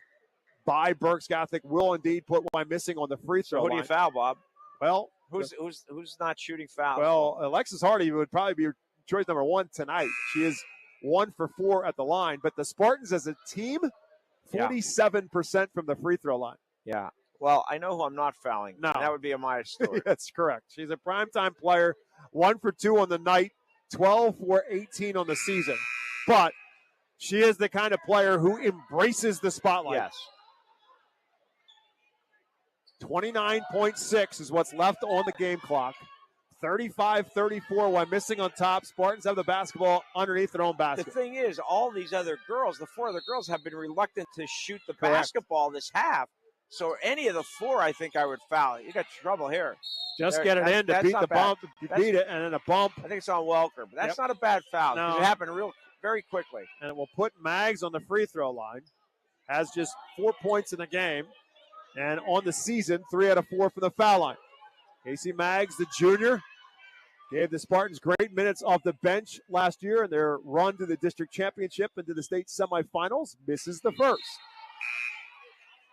by Berks Catholic will indeed put Wyomissing on the free throw line. Who do you foul, Bob? Well, who's not shooting fouls? Well, Alexis Hardy would probably be choice number 1 tonight. She is 1 for 4 at the line. But the Spartans as a team, 47% from the free throw line. Yeah. Well, I know who I'm not fouling. No. And that would be Amaya Stewart. That's correct. She's a primetime player, 1 for 2 on the night, 12 for 18 on the season. But she is the kind of player who embraces the spotlight. Yes. 29.6 is what's left on the game clock. 35-34 Wyomissing on top. Spartans have the basketball underneath their own basket. The thing is, all these other girls, the 4 other girls, have been reluctant to shoot the basketball this half. So any of the 4, I think I would foul. You got trouble here. Just get it in to beat the bump. You beat it, and then a bump. I think it's on Welker, but that's not a bad foul. No. It happened very quickly. And it will put Maggs on the free throw line. Has just 4 points in the game. And on the season, 3 out of 4 from the foul line. Casey Maggs, the junior, gave the Spartans great minutes off the bench last year in their run to the district championship and to the state semifinals. Misses the first.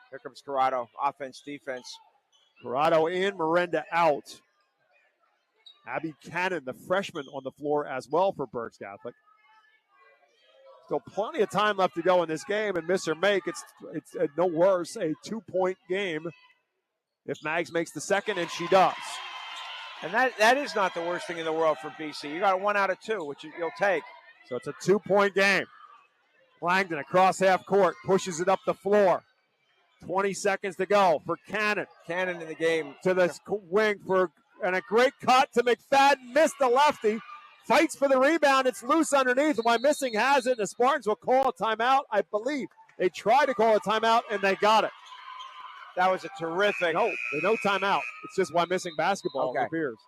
Here comes Corrado. Offense, defense. Corrado in, Miranda out. Abby Cannon, the freshman, on the floor as well for Berks Catholic. Still plenty of time left to go in this game, and miss or make, it's no worse, a 2-point game if Maggs makes the second, and she does. And that is not the worst thing in the world for BC. You got a 1 out of 2, which you'll take. So it's a 2-point game. Langdon across half court, pushes it up the floor. 20 seconds to go for Cannon. Cannon in the game. To the wing and a great cut to McFadden. Missed the lefty. Fights for the rebound. It's loose underneath. Wyomissing has it. And the Spartans will call a timeout, I believe. They tried to call a timeout, and they got it. That was a terrific. No timeout. It's just Wyomissing basketball, it appears.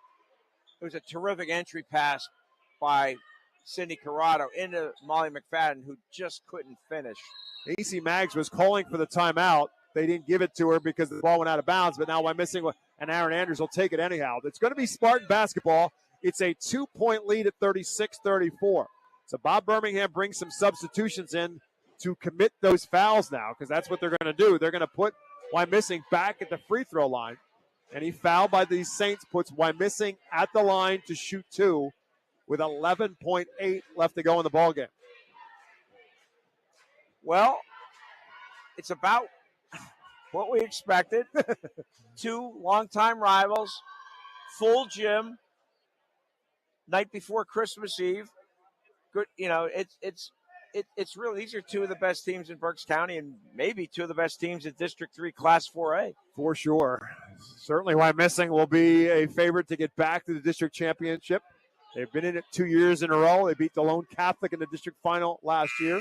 It was a terrific entry pass by Sidney Corrado into Molly McFadden, who just couldn't finish. Casey Maggs was calling for the timeout. They didn't give it to her because the ball went out of bounds, but now Wyomissing and Aaron Andrews will take it anyhow. It's going to be Spartan basketball. It's a 2-point lead at 36-34. So Bob Birmingham brings some substitutions in to commit those fouls now, because that's what they're going to do. They're going to put Wyomissing back at the free throw line. Any foul by these Saints puts Wyomissing at the line to shoot 2 with 11.8 left to go in the ballgame. Well, it's about what we expected. 2 longtime rivals, full gym, night before Christmas Eve. Good, it's really, these are 2 of the best teams in Berks County and maybe 2 of the best teams in District 3 Class 4A. For sure. Certainly Wyomissing will be a favorite to get back to the district championship. They've been in it 2 years in a row. They beat the Lone Catholic in the district final last year.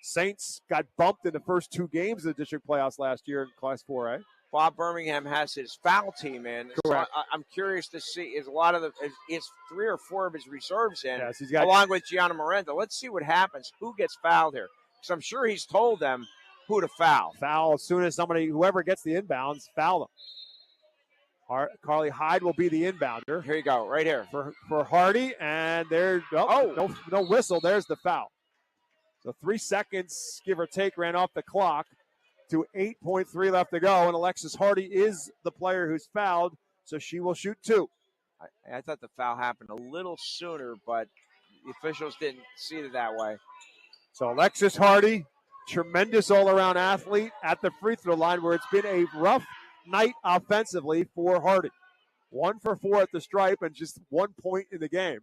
Saints got bumped in the first 2 games of the district playoffs last year in Class 4A. Bob Birmingham has his foul team in. Correct. So I'm curious to see is 3 or 4 of his reserves in, yes, he's got, along with Gianna Miranda. Let's see what happens. Who gets fouled here? Because I'm sure he's told them who to foul. Foul as soon as whoever gets the inbounds, foul them. Carly Hyde will be the inbounder. Here you go, right here for Hardy, and no whistle. There's the foul. So 3 seconds, give or take, ran off the clock to 8.3 left to go, and Alexis Hardy is the player who's fouled, so she will shoot 2. I thought the foul happened a little sooner, but the officials didn't see it that way. So Alexis Hardy, tremendous all-around athlete at the free throw line, where it's been a rough night offensively for Hardy. 1 for 4 at the stripe and just 1 point in the game.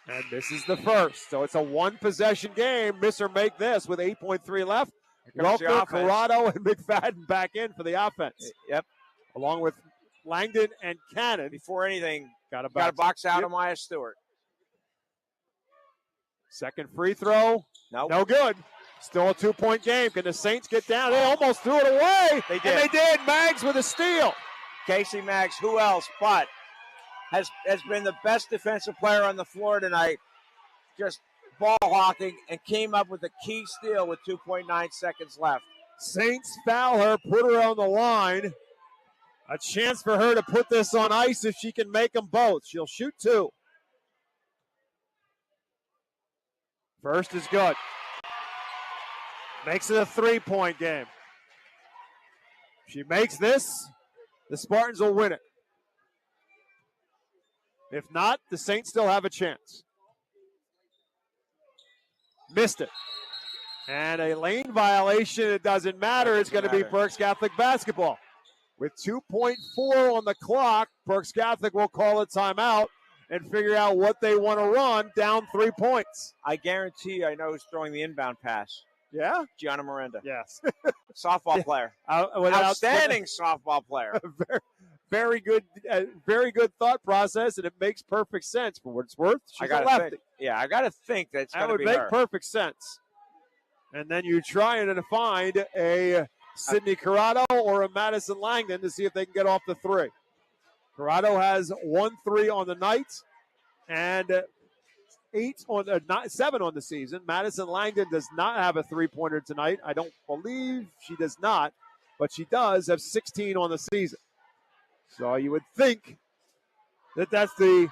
And this is the first. So it's a 1-possession game. Miss or make this with 8.3 left. Welker, Corrado, and McFadden back in for the offense. Yep. Along with Langdon and Cannon. Before anything, got to box out Amaya Stewart. Second free throw. Nope. No good. Still a 2-point game. Can the Saints get down? They almost threw it away. They did. And they did. Maggs with a steal. Casey Maggs, who else but has been the best defensive player on the floor tonight. Just ball hawking and came up with a key steal with 2.9 seconds left. Saints foul her, put her on the line. A chance for her to put this on ice if she can make them both. She'll shoot 2. First is good. Makes it a 3-point game. If she makes this, the Spartans will win it. If not, the Saints still have a chance. Missed it. And a lane violation, it doesn't matter. It's going to be Berks Catholic basketball. With 2.4 on the clock, Berks Catholic will call a timeout and figure out what they want to run down 3 points. I guarantee you I know who's throwing the inbound pass. Yeah? Gianna Miranda. Yes. Softball player. Outstanding softball player. Very good thought process, and it makes perfect sense for what it's worth. She's a lefty. I got to think that's going to be That would make her. perfect sense. And then you try and find a Sydney Corrado or a Madison Langdon to see if they can get off the 3. Corrado has 1 3 on the night and 7 on the season. Madison Langdon does not have a 3-pointer tonight. I don't believe she does not, but she does have 16 on the season. So you would think that that's the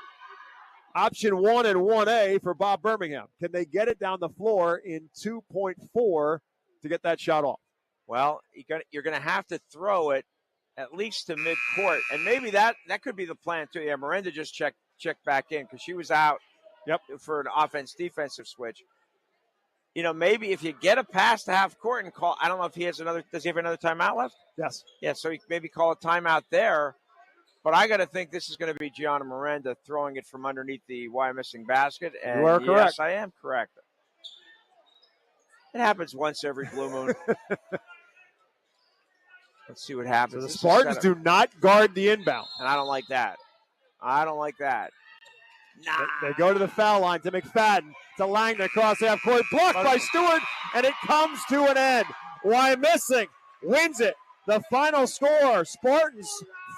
option 1 and 1A for Bob Birmingham. Can they get it down the floor in 2.4 to get that shot off? Well, you're going to have to throw it at least to midcourt, and maybe that could be the plan too. Yeah, Miranda just checked back in because she was out. Yep. For an offense-defensive switch. You know, maybe if you get a pass to half court and call, I don't know if he has another. Does he have another timeout left? Yes. Yeah, so he maybe call a timeout there. But I got to think this is going to be Gianna Miranda throwing it from underneath the Wyomissing basket. And you are correct. Yes, I am correct. It happens once every blue moon. Let's see what happens. So the Spartans do not guard the inbound. And I don't like that. Nah. They go to the foul line to McFadden, to Langdon across half court, blocked by Stewart, and it comes to an end. Wyomissing wins it. The final score, Spartans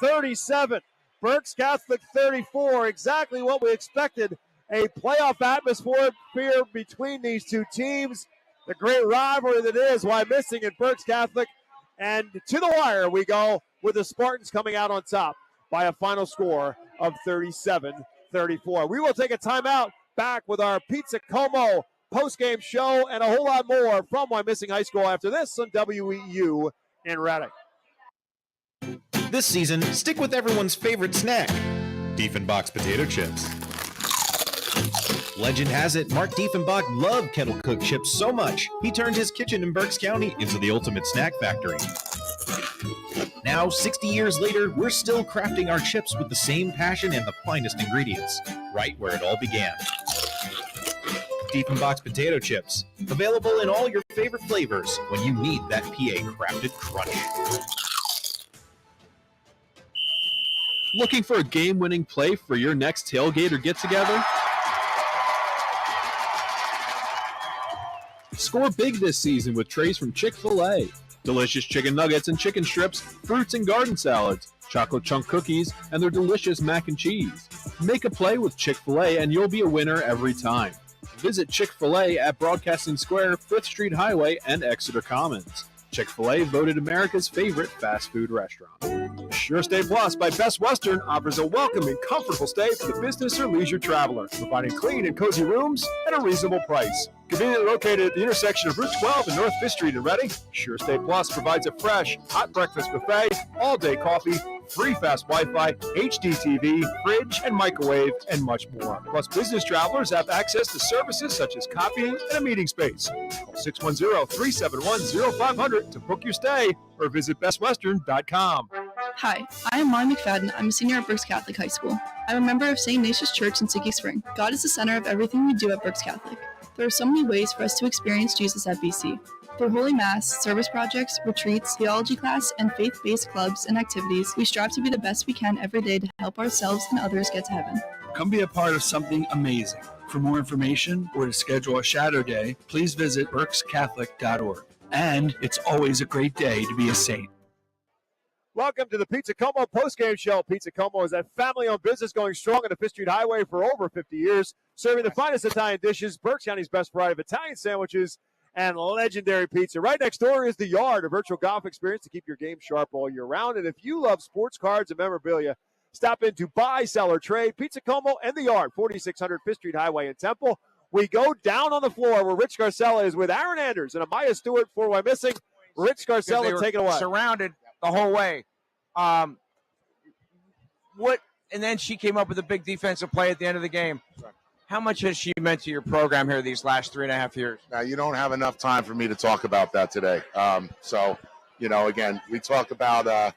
37, Berks Catholic 34, exactly what we expected. A playoff atmosphere between these two teams. The great rivalry that is Wyomissing and Berks Catholic. And to the wire we go with the Spartans coming out on top by a final score of 37-34. We will take a timeout, back with our Pizza Como post-game show and a whole lot more from Wyomissing High School after this on WEEU in Reading. This season, stick with everyone's favorite snack, Diefenbach's potato chips. Legend has it, Mark Diefenbach loved kettle-cooked chips so much, he turned his kitchen in Berks County into the ultimate snack factory. Now, 60 years later, we're still crafting our chips with the same passion and the finest ingredients, right where it all began. Diefenbach's potato chips, available in all your favorite flavors when you need that PA-crafted crunch. Looking for a game-winning play for your next tailgate or get-together? Score big this season with trays from Chick-fil-A. Delicious chicken nuggets and chicken strips, fruits and garden salads, chocolate chunk cookies, and their delicious mac and cheese. Make a play with Chick-fil-A and you'll be a winner every time. Visit Chick-fil-A at Broadcasting Square, 5th Street Highway, and Exeter Commons. Chick-fil-A voted America's favorite fast food restaurant. Sure Stay Plus by Best Western offers a welcoming, comfortable stay for the business or leisure traveler, providing clean and cozy rooms at a reasonable price. Conveniently located at the intersection of Route 12 and North 5th Street in Reading, Sure Stay Plus provides a fresh, hot breakfast buffet, all-day coffee, free fast Wi-Fi, HD TV, fridge and microwave, and much more. Plus, business travelers have access to services such as copying and a meeting space. Call 610-371-0500 to book your stay or visit bestwestern.com. Hi, I am Molly McFadden. I'm a senior at Berks Catholic High School. I'm a member of St. Ignatius Church in Sticky Spring. God is the center of everything we do at Berks Catholic. There are so many ways for us to experience Jesus at BC. Through Holy Mass, service projects, retreats, theology class, and faith-based clubs and activities, we strive to be the best we can every day to help ourselves and others get to heaven. Come be a part of something amazing. For more information or to schedule a shadow day, please visit berkscatholic.org. And it's always a great day to be a saint. Welcome to the Pizza Como postgame show. Pizza Como is a family-owned business going strong on the Fifth Street Highway for over 50 years, serving the finest Italian dishes, Berks County's best variety of Italian sandwiches, and legendary pizza. Right next door is The Yard, a virtual golf experience to keep your game sharp all year round. And if you love sports cards and memorabilia, stop in to buy, sell, or trade. Pizza Como and The Yard, 4600 Fifth Street Highway in Temple. We go down on the floor where Rich Garcella is with Aaron Anders and Amaya Stewart for Wyomissing. Rich Garcella, take it away. Surrounded the whole way. And then she came up with a big defensive play at the end of the game. How much has she meant to your program here these last 3.5 years? Now, you don't have enough time for me to talk about that today. Again, we talk about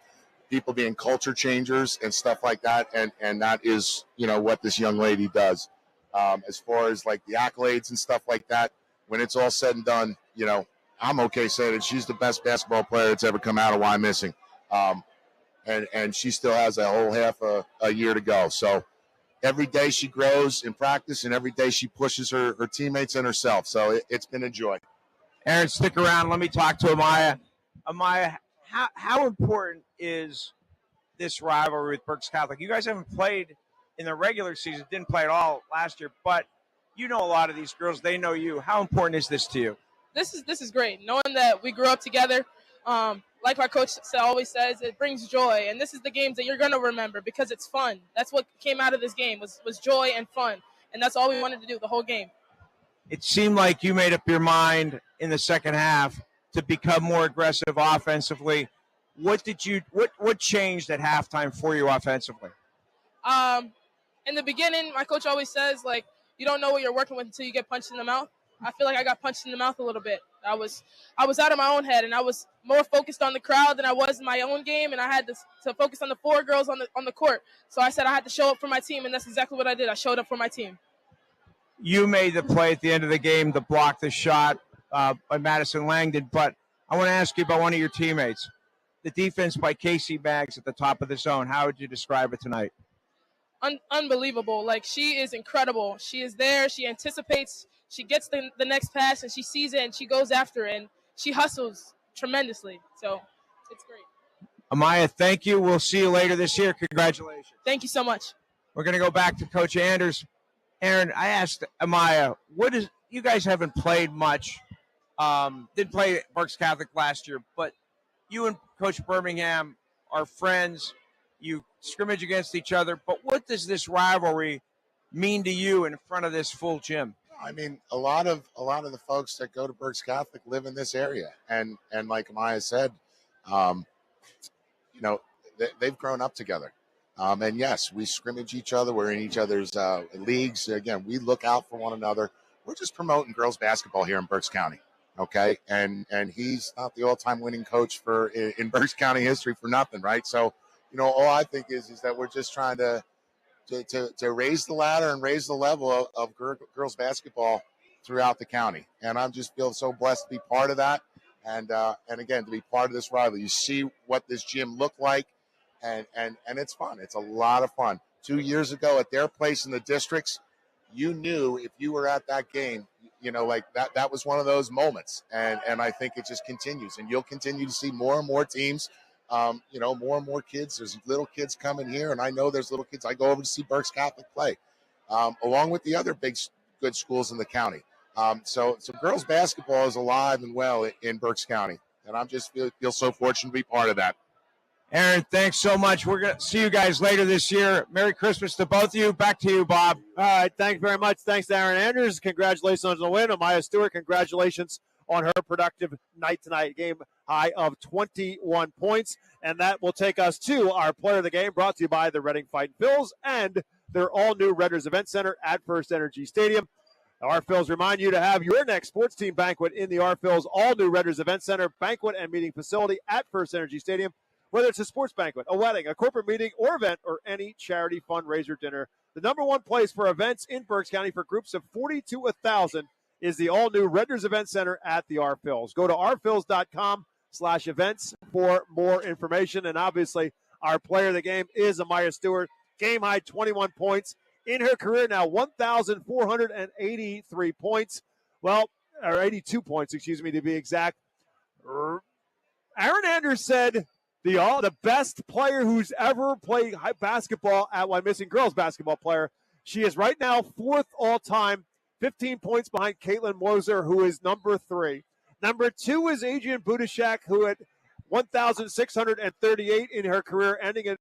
people being culture changers and stuff like that, and that is, what this young lady does. As far as like the accolades and stuff like that, when it's all said and done, I'm okay saying that she's the best basketball player that's ever come out of Wyomissing. And she still has a whole half a year to go. So every day she grows in practice, and every day she pushes her teammates and herself. So it's been a joy. Aaron, stick around. Let me talk to Amaya. Amaya, how important is this rivalry with Berks Catholic? You guys haven't played in the regular season, didn't play at all last year, but you know a lot of these girls. They know you. How important is this to you? This is great. Knowing that we grew up together, like my coach always says, it brings joy. And this is the games that you're going to remember because it's fun. That's what came out of this game was joy and fun. And that's all we wanted to do the whole game. It seemed like you made up your mind in the second half to become more aggressive offensively. What changed at halftime for you offensively? In the beginning, my coach always says, you don't know what you're working with until you get punched in the mouth. I feel like I got punched in the mouth a little bit. I was out of my own head, and I was more focused on the crowd than I was in my own game, and I had to focus on the 4 girls on the court. So I said I had to show up for my team, and that's exactly what I did. I showed up for my team. You made the play at the end of the game to block the shot by Madison Langdon, but I want to ask you about one of your teammates. The defense by Casey Maggs at the top of the zone. How would you describe it tonight? Unbelievable. She is incredible. She is there. She anticipates. She gets the next pass, and she sees it, and she goes after it, and she hustles tremendously. So it's great. Amaya, thank you. We'll see you later this year. Congratulations. Thank you so much. We're going to go back to Coach Anders. Aaron, I asked Amaya, you guys haven't played much. Didn't play at Berks Catholic last year, but you and Coach Birmingham are friends. You scrimmage against each other, but what does this rivalry mean to you in front of this full gym? I mean, a lot of the folks that go to Berks Catholic live in this area, and like Amaya said, they've grown up together. And yes, we scrimmage each other. We're in each other's leagues. Again, we look out for one another. We're just promoting girls basketball here in Berks County, okay? And he's not the all-time winning coach in Berks County history for nothing, right? So, all I think is that we're just trying to raise the ladder and raise the level of girls basketball throughout the county. And I just feel so blessed to be part of that. And again, to be part of this rivalry. You see what this gym looked like, and it's fun. It's a lot of fun. 2 years ago at their place in the districts, you knew if you were at that game, that was one of those moments. And I think it just continues. And you'll continue to see more and more teams, more and more kids. There's little kids coming here, and I know there's little kids. I go over to see Berks Catholic play, along with the other good schools in the county. So girls basketball is alive and well in Berks County, and I'm just feel so fortunate to be part of that. Aaron, thanks so much. We're going to see you guys later this year. Merry Christmas to both of you. Back to you, Bob. All right, thanks very much. Thanks to Aaron Anders. Congratulations on the win. Amaya Stewart, congratulations on her productive night tonight. Game high of 21 points. And that will take us to our player of the game, brought to you by the Reading Fighting Phils and their all-new Redders Event Center at First Energy Stadium. Our Phils remind you to have your next sports team banquet in the R Phils all-new Redders Event Center banquet and meeting facility at First Energy Stadium. Whether it's a sports banquet, a wedding, a corporate meeting, or event, or any charity fundraiser dinner, the number one place for events in Berks County for groups of 40 to 1,000 is the all-new Redders Event Center at the R Phils. Go to rphils.com/events for more information. And obviously, our player of the game is Amaya Stewart. Game high 21 points in her career now, 1,483 points. Well, or 82 points, excuse me, to be exact. Aaron Anders said the best player who's ever played basketball at Wyomissing, girls basketball player. She is right now 4th all-time, 15 points behind Caitlin Moser, who is number 3. Number 2 is Adrian Budashak, who had 1,638 in her career, ending in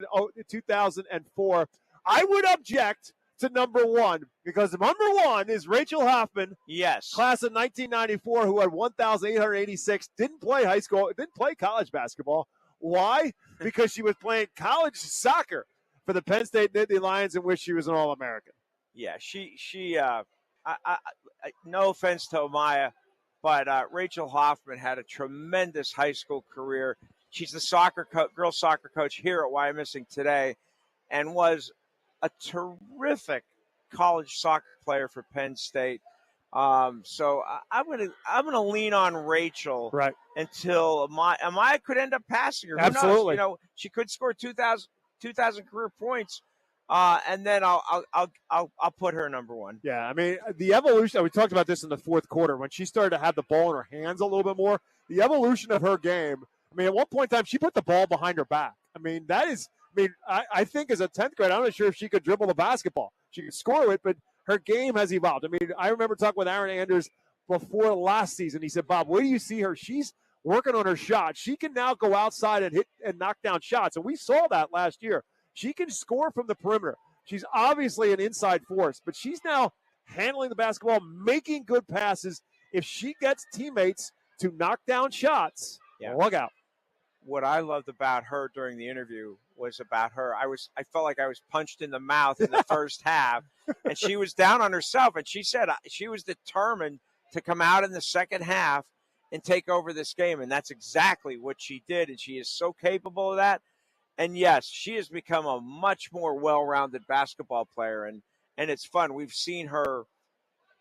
2004. I would object to number 1 because number 1 is Rachel Hoffman, yes, class of 1994, who had 1,886. Didn't play high school, didn't play college basketball. Why? Because she was playing college soccer for the Penn State Nittany Lions, in which she was an All-American. Yeah, no offense to Amaya, but Rachel Hoffman had a tremendous high school career. She's the girls soccer coach here at Wyomissing today, and was a terrific college soccer player for Penn State. So I'm gonna lean on Rachel until Amaya could end up passing her. Who Absolutely. knows? She could score 2,000 career points. And then I'll put her number 1. Yeah, I mean, the evolution, we talked about this in the fourth quarter, when she started to have the ball in her hands a little bit more, the evolution of her game. I mean, at one point in time, she put the ball behind her back. I mean, I think as a 10th grader, I'm not sure if she could dribble the basketball. She could score it, but her game has evolved. I mean, I remember talking with Aaron Anders before last season. He said, Bob, where do you see her? She's working on her shot. She can now go outside and hit and knock down shots, and we saw that last year. She can score from the perimeter. She's obviously an inside force, but she's now handling the basketball, making good passes. If she gets teammates to knock down shots, look out. What I loved about her during the interview was about her. I felt like I was punched in the mouth in the first half, and she was down on herself, and she said she was determined to come out in the second half and take over this game, and that's exactly what she did, and she is so capable of that. And yes, she has become a much more well-rounded basketball player, and it's fun. We've seen her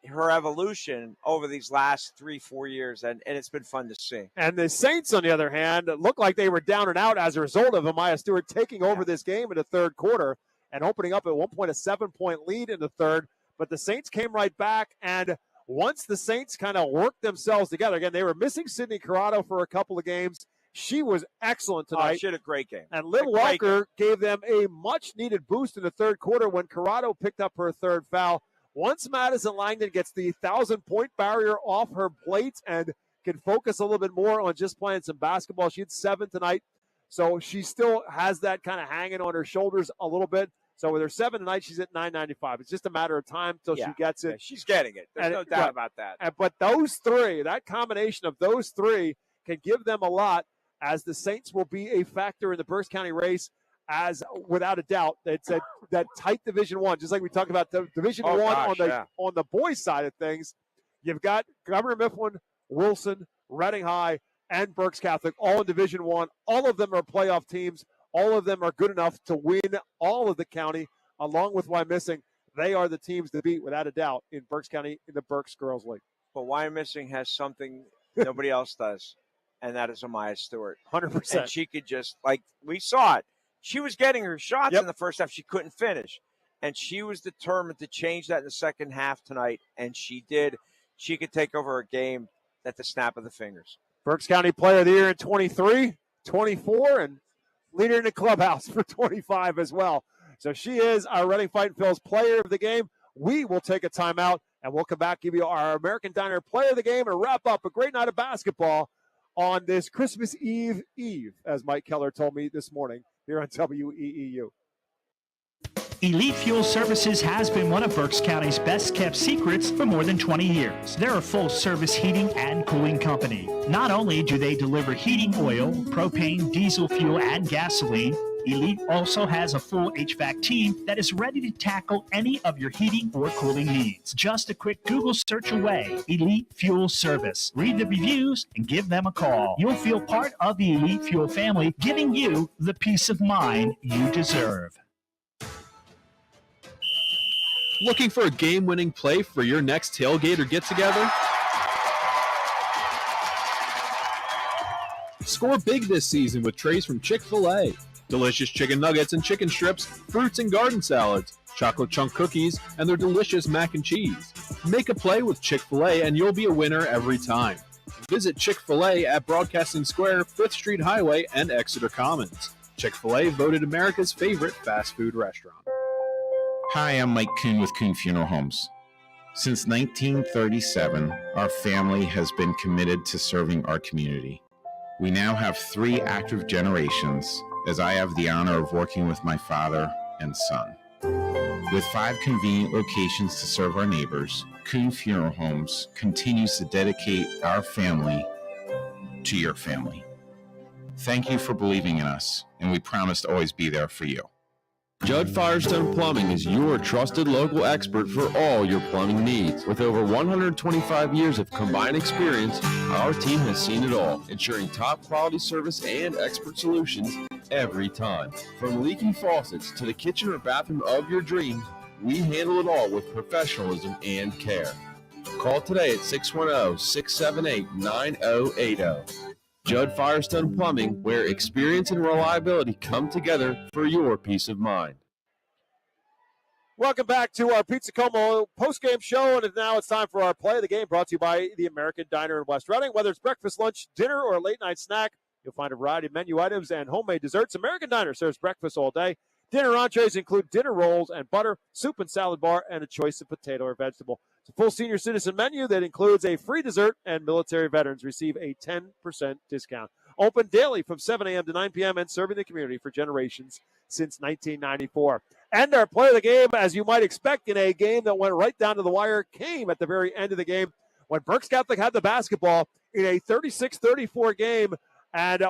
evolution over these last 3-4 years, and it's been fun to see. And the Saints, on the other hand, looked like they were down and out as a result of Amaya Stewart taking over this game in the third quarter and opening up at one point a 7-point lead in the third. But the Saints came right back, and once the Saints kind of worked themselves together, again, they were missing Sydney Corrado for a couple of games. She was excellent tonight. She had a great game. And Liv Walker gave them a much-needed boost in the third quarter when Corrado picked up her third foul. Once Madison Langdon gets the 1,000-point barrier off her plate and can focus a little bit more on just playing some basketball, she had 7 tonight. So she still has that kind of hanging on her shoulders a little bit. So with her 7 tonight, she's at 995. It's just a matter of time till she gets it. Yeah, she's getting it. There's no doubt about that. But those three, that combination of those three can give them a lot, as the Saints will be a factor in the Berks County race, as without a doubt. It's that tight Division I, just like we talked about the Division I on the boys' side of things. You've got Governor Mifflin, Wilson, Reading High, and Berks Catholic all in Division I. All of them are playoff teams. All of them are good enough to win all of the county, along with Wyomissing. They are the teams to beat, without a doubt, in Berks County in the Berks Girls League. But Wyomissing has something nobody else does, and that is Amaya Stewart. 100%. And she could just, like we saw it, she was getting her shots in the first half. She couldn't finish. And she was determined to change that in the second half tonight, and she did. She could take over a game at the snap of the fingers. Berks County Player of the Year in 23, 24, and leader in the clubhouse for 25 as well. So she is our Reading Fighting Phil's Player of the Game. We will take a timeout, and we'll come back, give you our American Diner Player of the Game, and wrap up a great night of basketball on this Christmas Eve, as Mike Keller told me this morning here on WEEU. Elite Fuel Services has been one of Berks County's best-kept secrets for more than 20 years. They're a full-service heating and cooling company. Not only do they deliver heating oil, propane, diesel fuel, and gasoline, Elite also has a full HVAC team that is ready to tackle any of your heating or cooling needs. Just a quick Google search away. Elite Fuel Service. Read the reviews and give them a call. You'll feel part of the Elite Fuel family, giving you the peace of mind you deserve. Looking for a game-winning play for your next tailgate or get-together? Score big this season with trays from Chick-fil-A. Delicious chicken nuggets and chicken strips, fruits and garden salads, chocolate chunk cookies, and their delicious mac and cheese. Make a play with Chick-fil-A and you'll be a winner every time. Visit Chick-fil-A at Broadcasting Square, 5th Street Highway, and Exeter Commons. Chick-fil-A voted America's favorite fast food restaurant. Hi, I'm Mike Kuhn with Kuhn Funeral Homes. Since 1937, our family has been committed to serving our community. We now have 3 active generations, as I have the honor of working with my father and son. With 5 convenient locations to serve our neighbors, Kuhn Funeral Homes continues to dedicate our family to your family. Thank you for believing in us, and we promise to always be there for you. Judd Firestone Plumbing is your trusted local expert for all your plumbing needs. With over 125 years of combined experience, our team has seen it all, ensuring top quality service and expert solutions every time. From leaking faucets to the kitchen or bathroom of your dreams, we handle it all with professionalism and care. Call today at 610-678-9080. Judd Firestone Plumbing, where experience and reliability come together for your peace of mind. Welcome back to our Pizza Como post-game show, and now it's time for our play of the game, brought to you by the American Diner in West Reading. Whether it's breakfast, lunch, dinner, or a late-night snack, you'll find a variety of menu items and homemade desserts. American Diner serves breakfast all day. Dinner entrees include dinner rolls and butter, soup and salad bar, and a choice of potato or vegetable. It's a full senior citizen menu that includes a free dessert, and military veterans receive a 10% discount. Open daily from 7 a.m. to 9 p.m. and serving the community for generations since 1994. And our play of the game, as you might expect in a game that went right down to the wire, came at the very end of the game when Berks Catholic had the basketball in a 36-34 game, and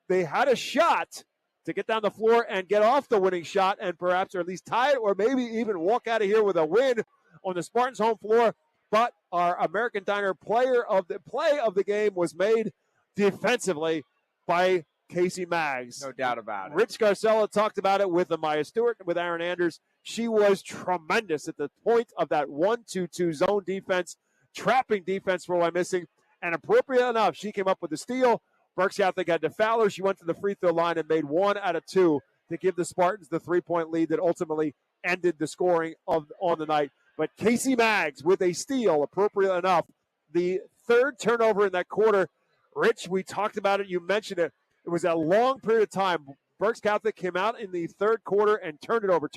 they had a shot to get down the floor and get off the winning shot and perhaps or at least tie it or maybe even walk out of here with a win on the Spartans' home floor. But our American Diner play of the game was made defensively by Casey Maggs. No doubt about it. Rich Garcella talked about it with Amaya Stewart, with Aaron Anders. She was tremendous at the point of that 1-2-2 zone defense, trapping defense for Wyomissing, and appropriate enough, she came up with the steal. Berks Catholic had to foul her. She went to the free throw line and made 1 out of 2 to give the Spartans the 3-point lead that ultimately ended the scoring on the night. But Casey Maggs with a steal, appropriate enough. The third turnover in that quarter. Rich, we talked about it. You mentioned it. It was a long period of time. Berks Catholic came out in the third quarter and turned it over,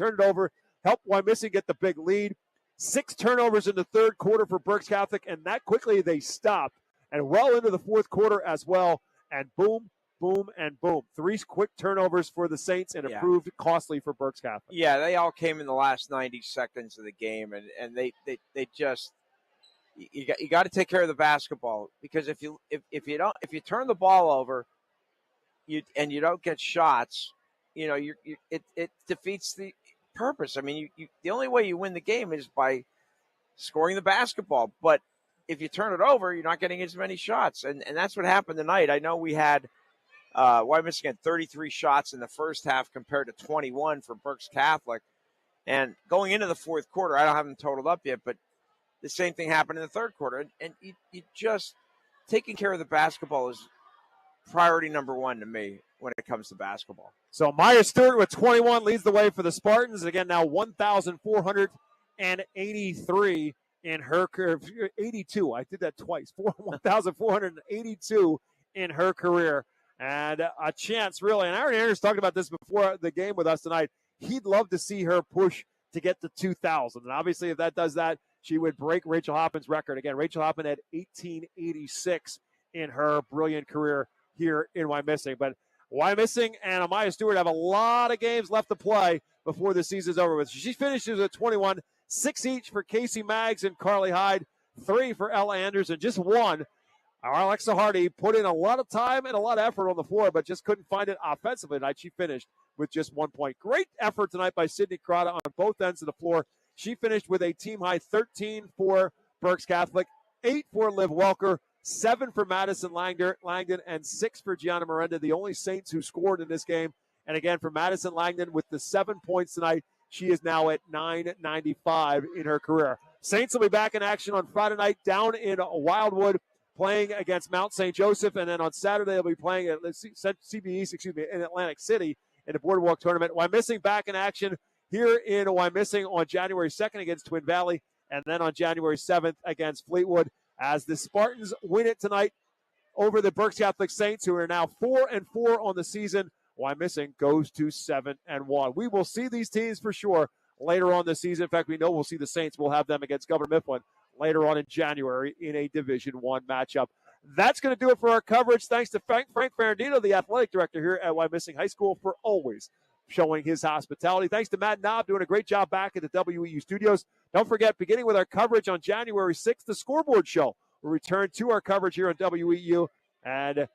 helped Wyomissing get the big lead. 6 turnovers in the third quarter for Berks Catholic, and that quickly they stopped. And well into the fourth quarter as well. And boom, boom, and boom. 3 quick turnovers for the Saints, and it proved costly for Berks Catholic. Yeah, they all came in the last 90 seconds of the game, and they just you got to take care of the basketball, because if you turn the ball over, you don't get shots, it defeats the purpose. I mean, the only way you win the game is by scoring the basketball, but if you turn it over, you're not getting as many shots. And that's what happened tonight. I know we had Wyomissing had 33 shots in the first half compared to 21 for Berks Catholic. And going into the fourth quarter, I don't have them totaled up yet, but the same thing happened in the third quarter. And you just taking care of the basketball is priority number 1 to me when it comes to basketball. So Maya Stewart with 21 leads the way for the Spartans. Again, now 1,483 in her career. 82. I did that twice. 1,482 in her career. And a chance, really. And Aaron Anders talked about this before the game with us tonight. He'd love to see her push to get to 2,000. And obviously, if that does that, she would break Rachel Hoppin's record. Again, Rachel Hoppin had 1,886 in her brilliant career here in Wyomissing. But Wyomissing and Amaya Stewart have a lot of games left to play before the season's over with. She finishes at 21, 6 each for Casey Maggs and Carly Hyde, 3 for Ella Anders, and just 1. Alexa Hardy put in a lot of time and a lot of effort on the floor, but just couldn't find it offensively tonight. She finished with just 1 point. Great effort tonight by Sydney Crota on both ends of the floor. She finished with a team-high 13 for Berks Catholic, 8 for Liv Welker, 7 for Madison Langdon, and 6 for Gianna Miranda, the only Saints who scored in this game. And again, for Madison Langdon with the 7 points tonight, she is now at 995 in her career. Saints will be back in action on Friday night down in Wildwood, playing against Mount St. Joseph, and then on Saturday they'll be playing at CBE, in Atlantic City in the Boardwalk Tournament. Wyomissing back in action here in Wyomissing on January 2nd against Twin Valley, and then on January 7th against Fleetwood. As the Spartans win it tonight, over the Berks Catholic Saints, who are now 4-4 on the season. Wyomissing goes to 7-1. We will see these teams for sure later on this season. In fact, we know we'll see the Saints. We'll have them against Governor Mifflin later on in January in a Division I matchup. That's going to do it for our coverage. Thanks to Frank Ferrandino, the athletic director here at Wyomissing High School, for always showing his hospitality. Thanks to Matt Knob, doing a great job back at the WEEU studios. Don't forget, beginning with our coverage on January 6th, the Scoreboard Show will return to our coverage here on WEEU. And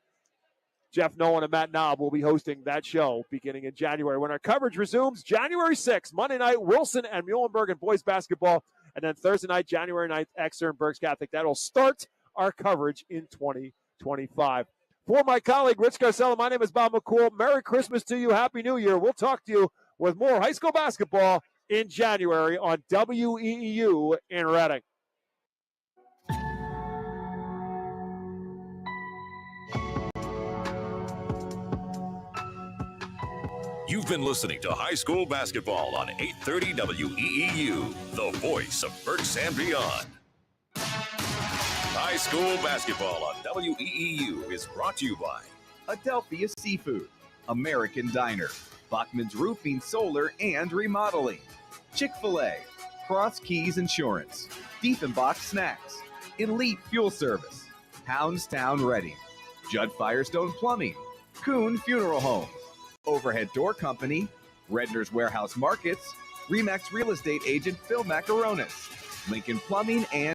Jeff Nolan and Matt Knob will be hosting that show beginning in January. When our coverage resumes, January 6th, Monday night, Wilson and Muhlenberg and boys basketball. And then Thursday night, January 9th, Exeter and Berks Catholic. That'll start our coverage in 2025. For my colleague, Rich Garcella, my name is Bob McCool. Merry Christmas to you. Happy New Year. We'll talk to you with more high school basketball in January on WEEU in Reading. You've been listening to High School Basketball on 830 WEEU, the voice of Berks and beyond. High School Basketball on WEEU is brought to you by Adelphia Seafood, American Diner, Bachman's Roofing, Solar, and Remodeling, Chick-fil-A, Cross Keys Insurance, Diefenbach Snacks, Elite Fuel Service, Houndstown Reading, Judd Firestone Plumbing, Kuhn Funeral Home, Overhead Door Company, Redner's Warehouse Markets, Remax Real Estate Agent Phil Macaronis, Lincoln Plumbing, and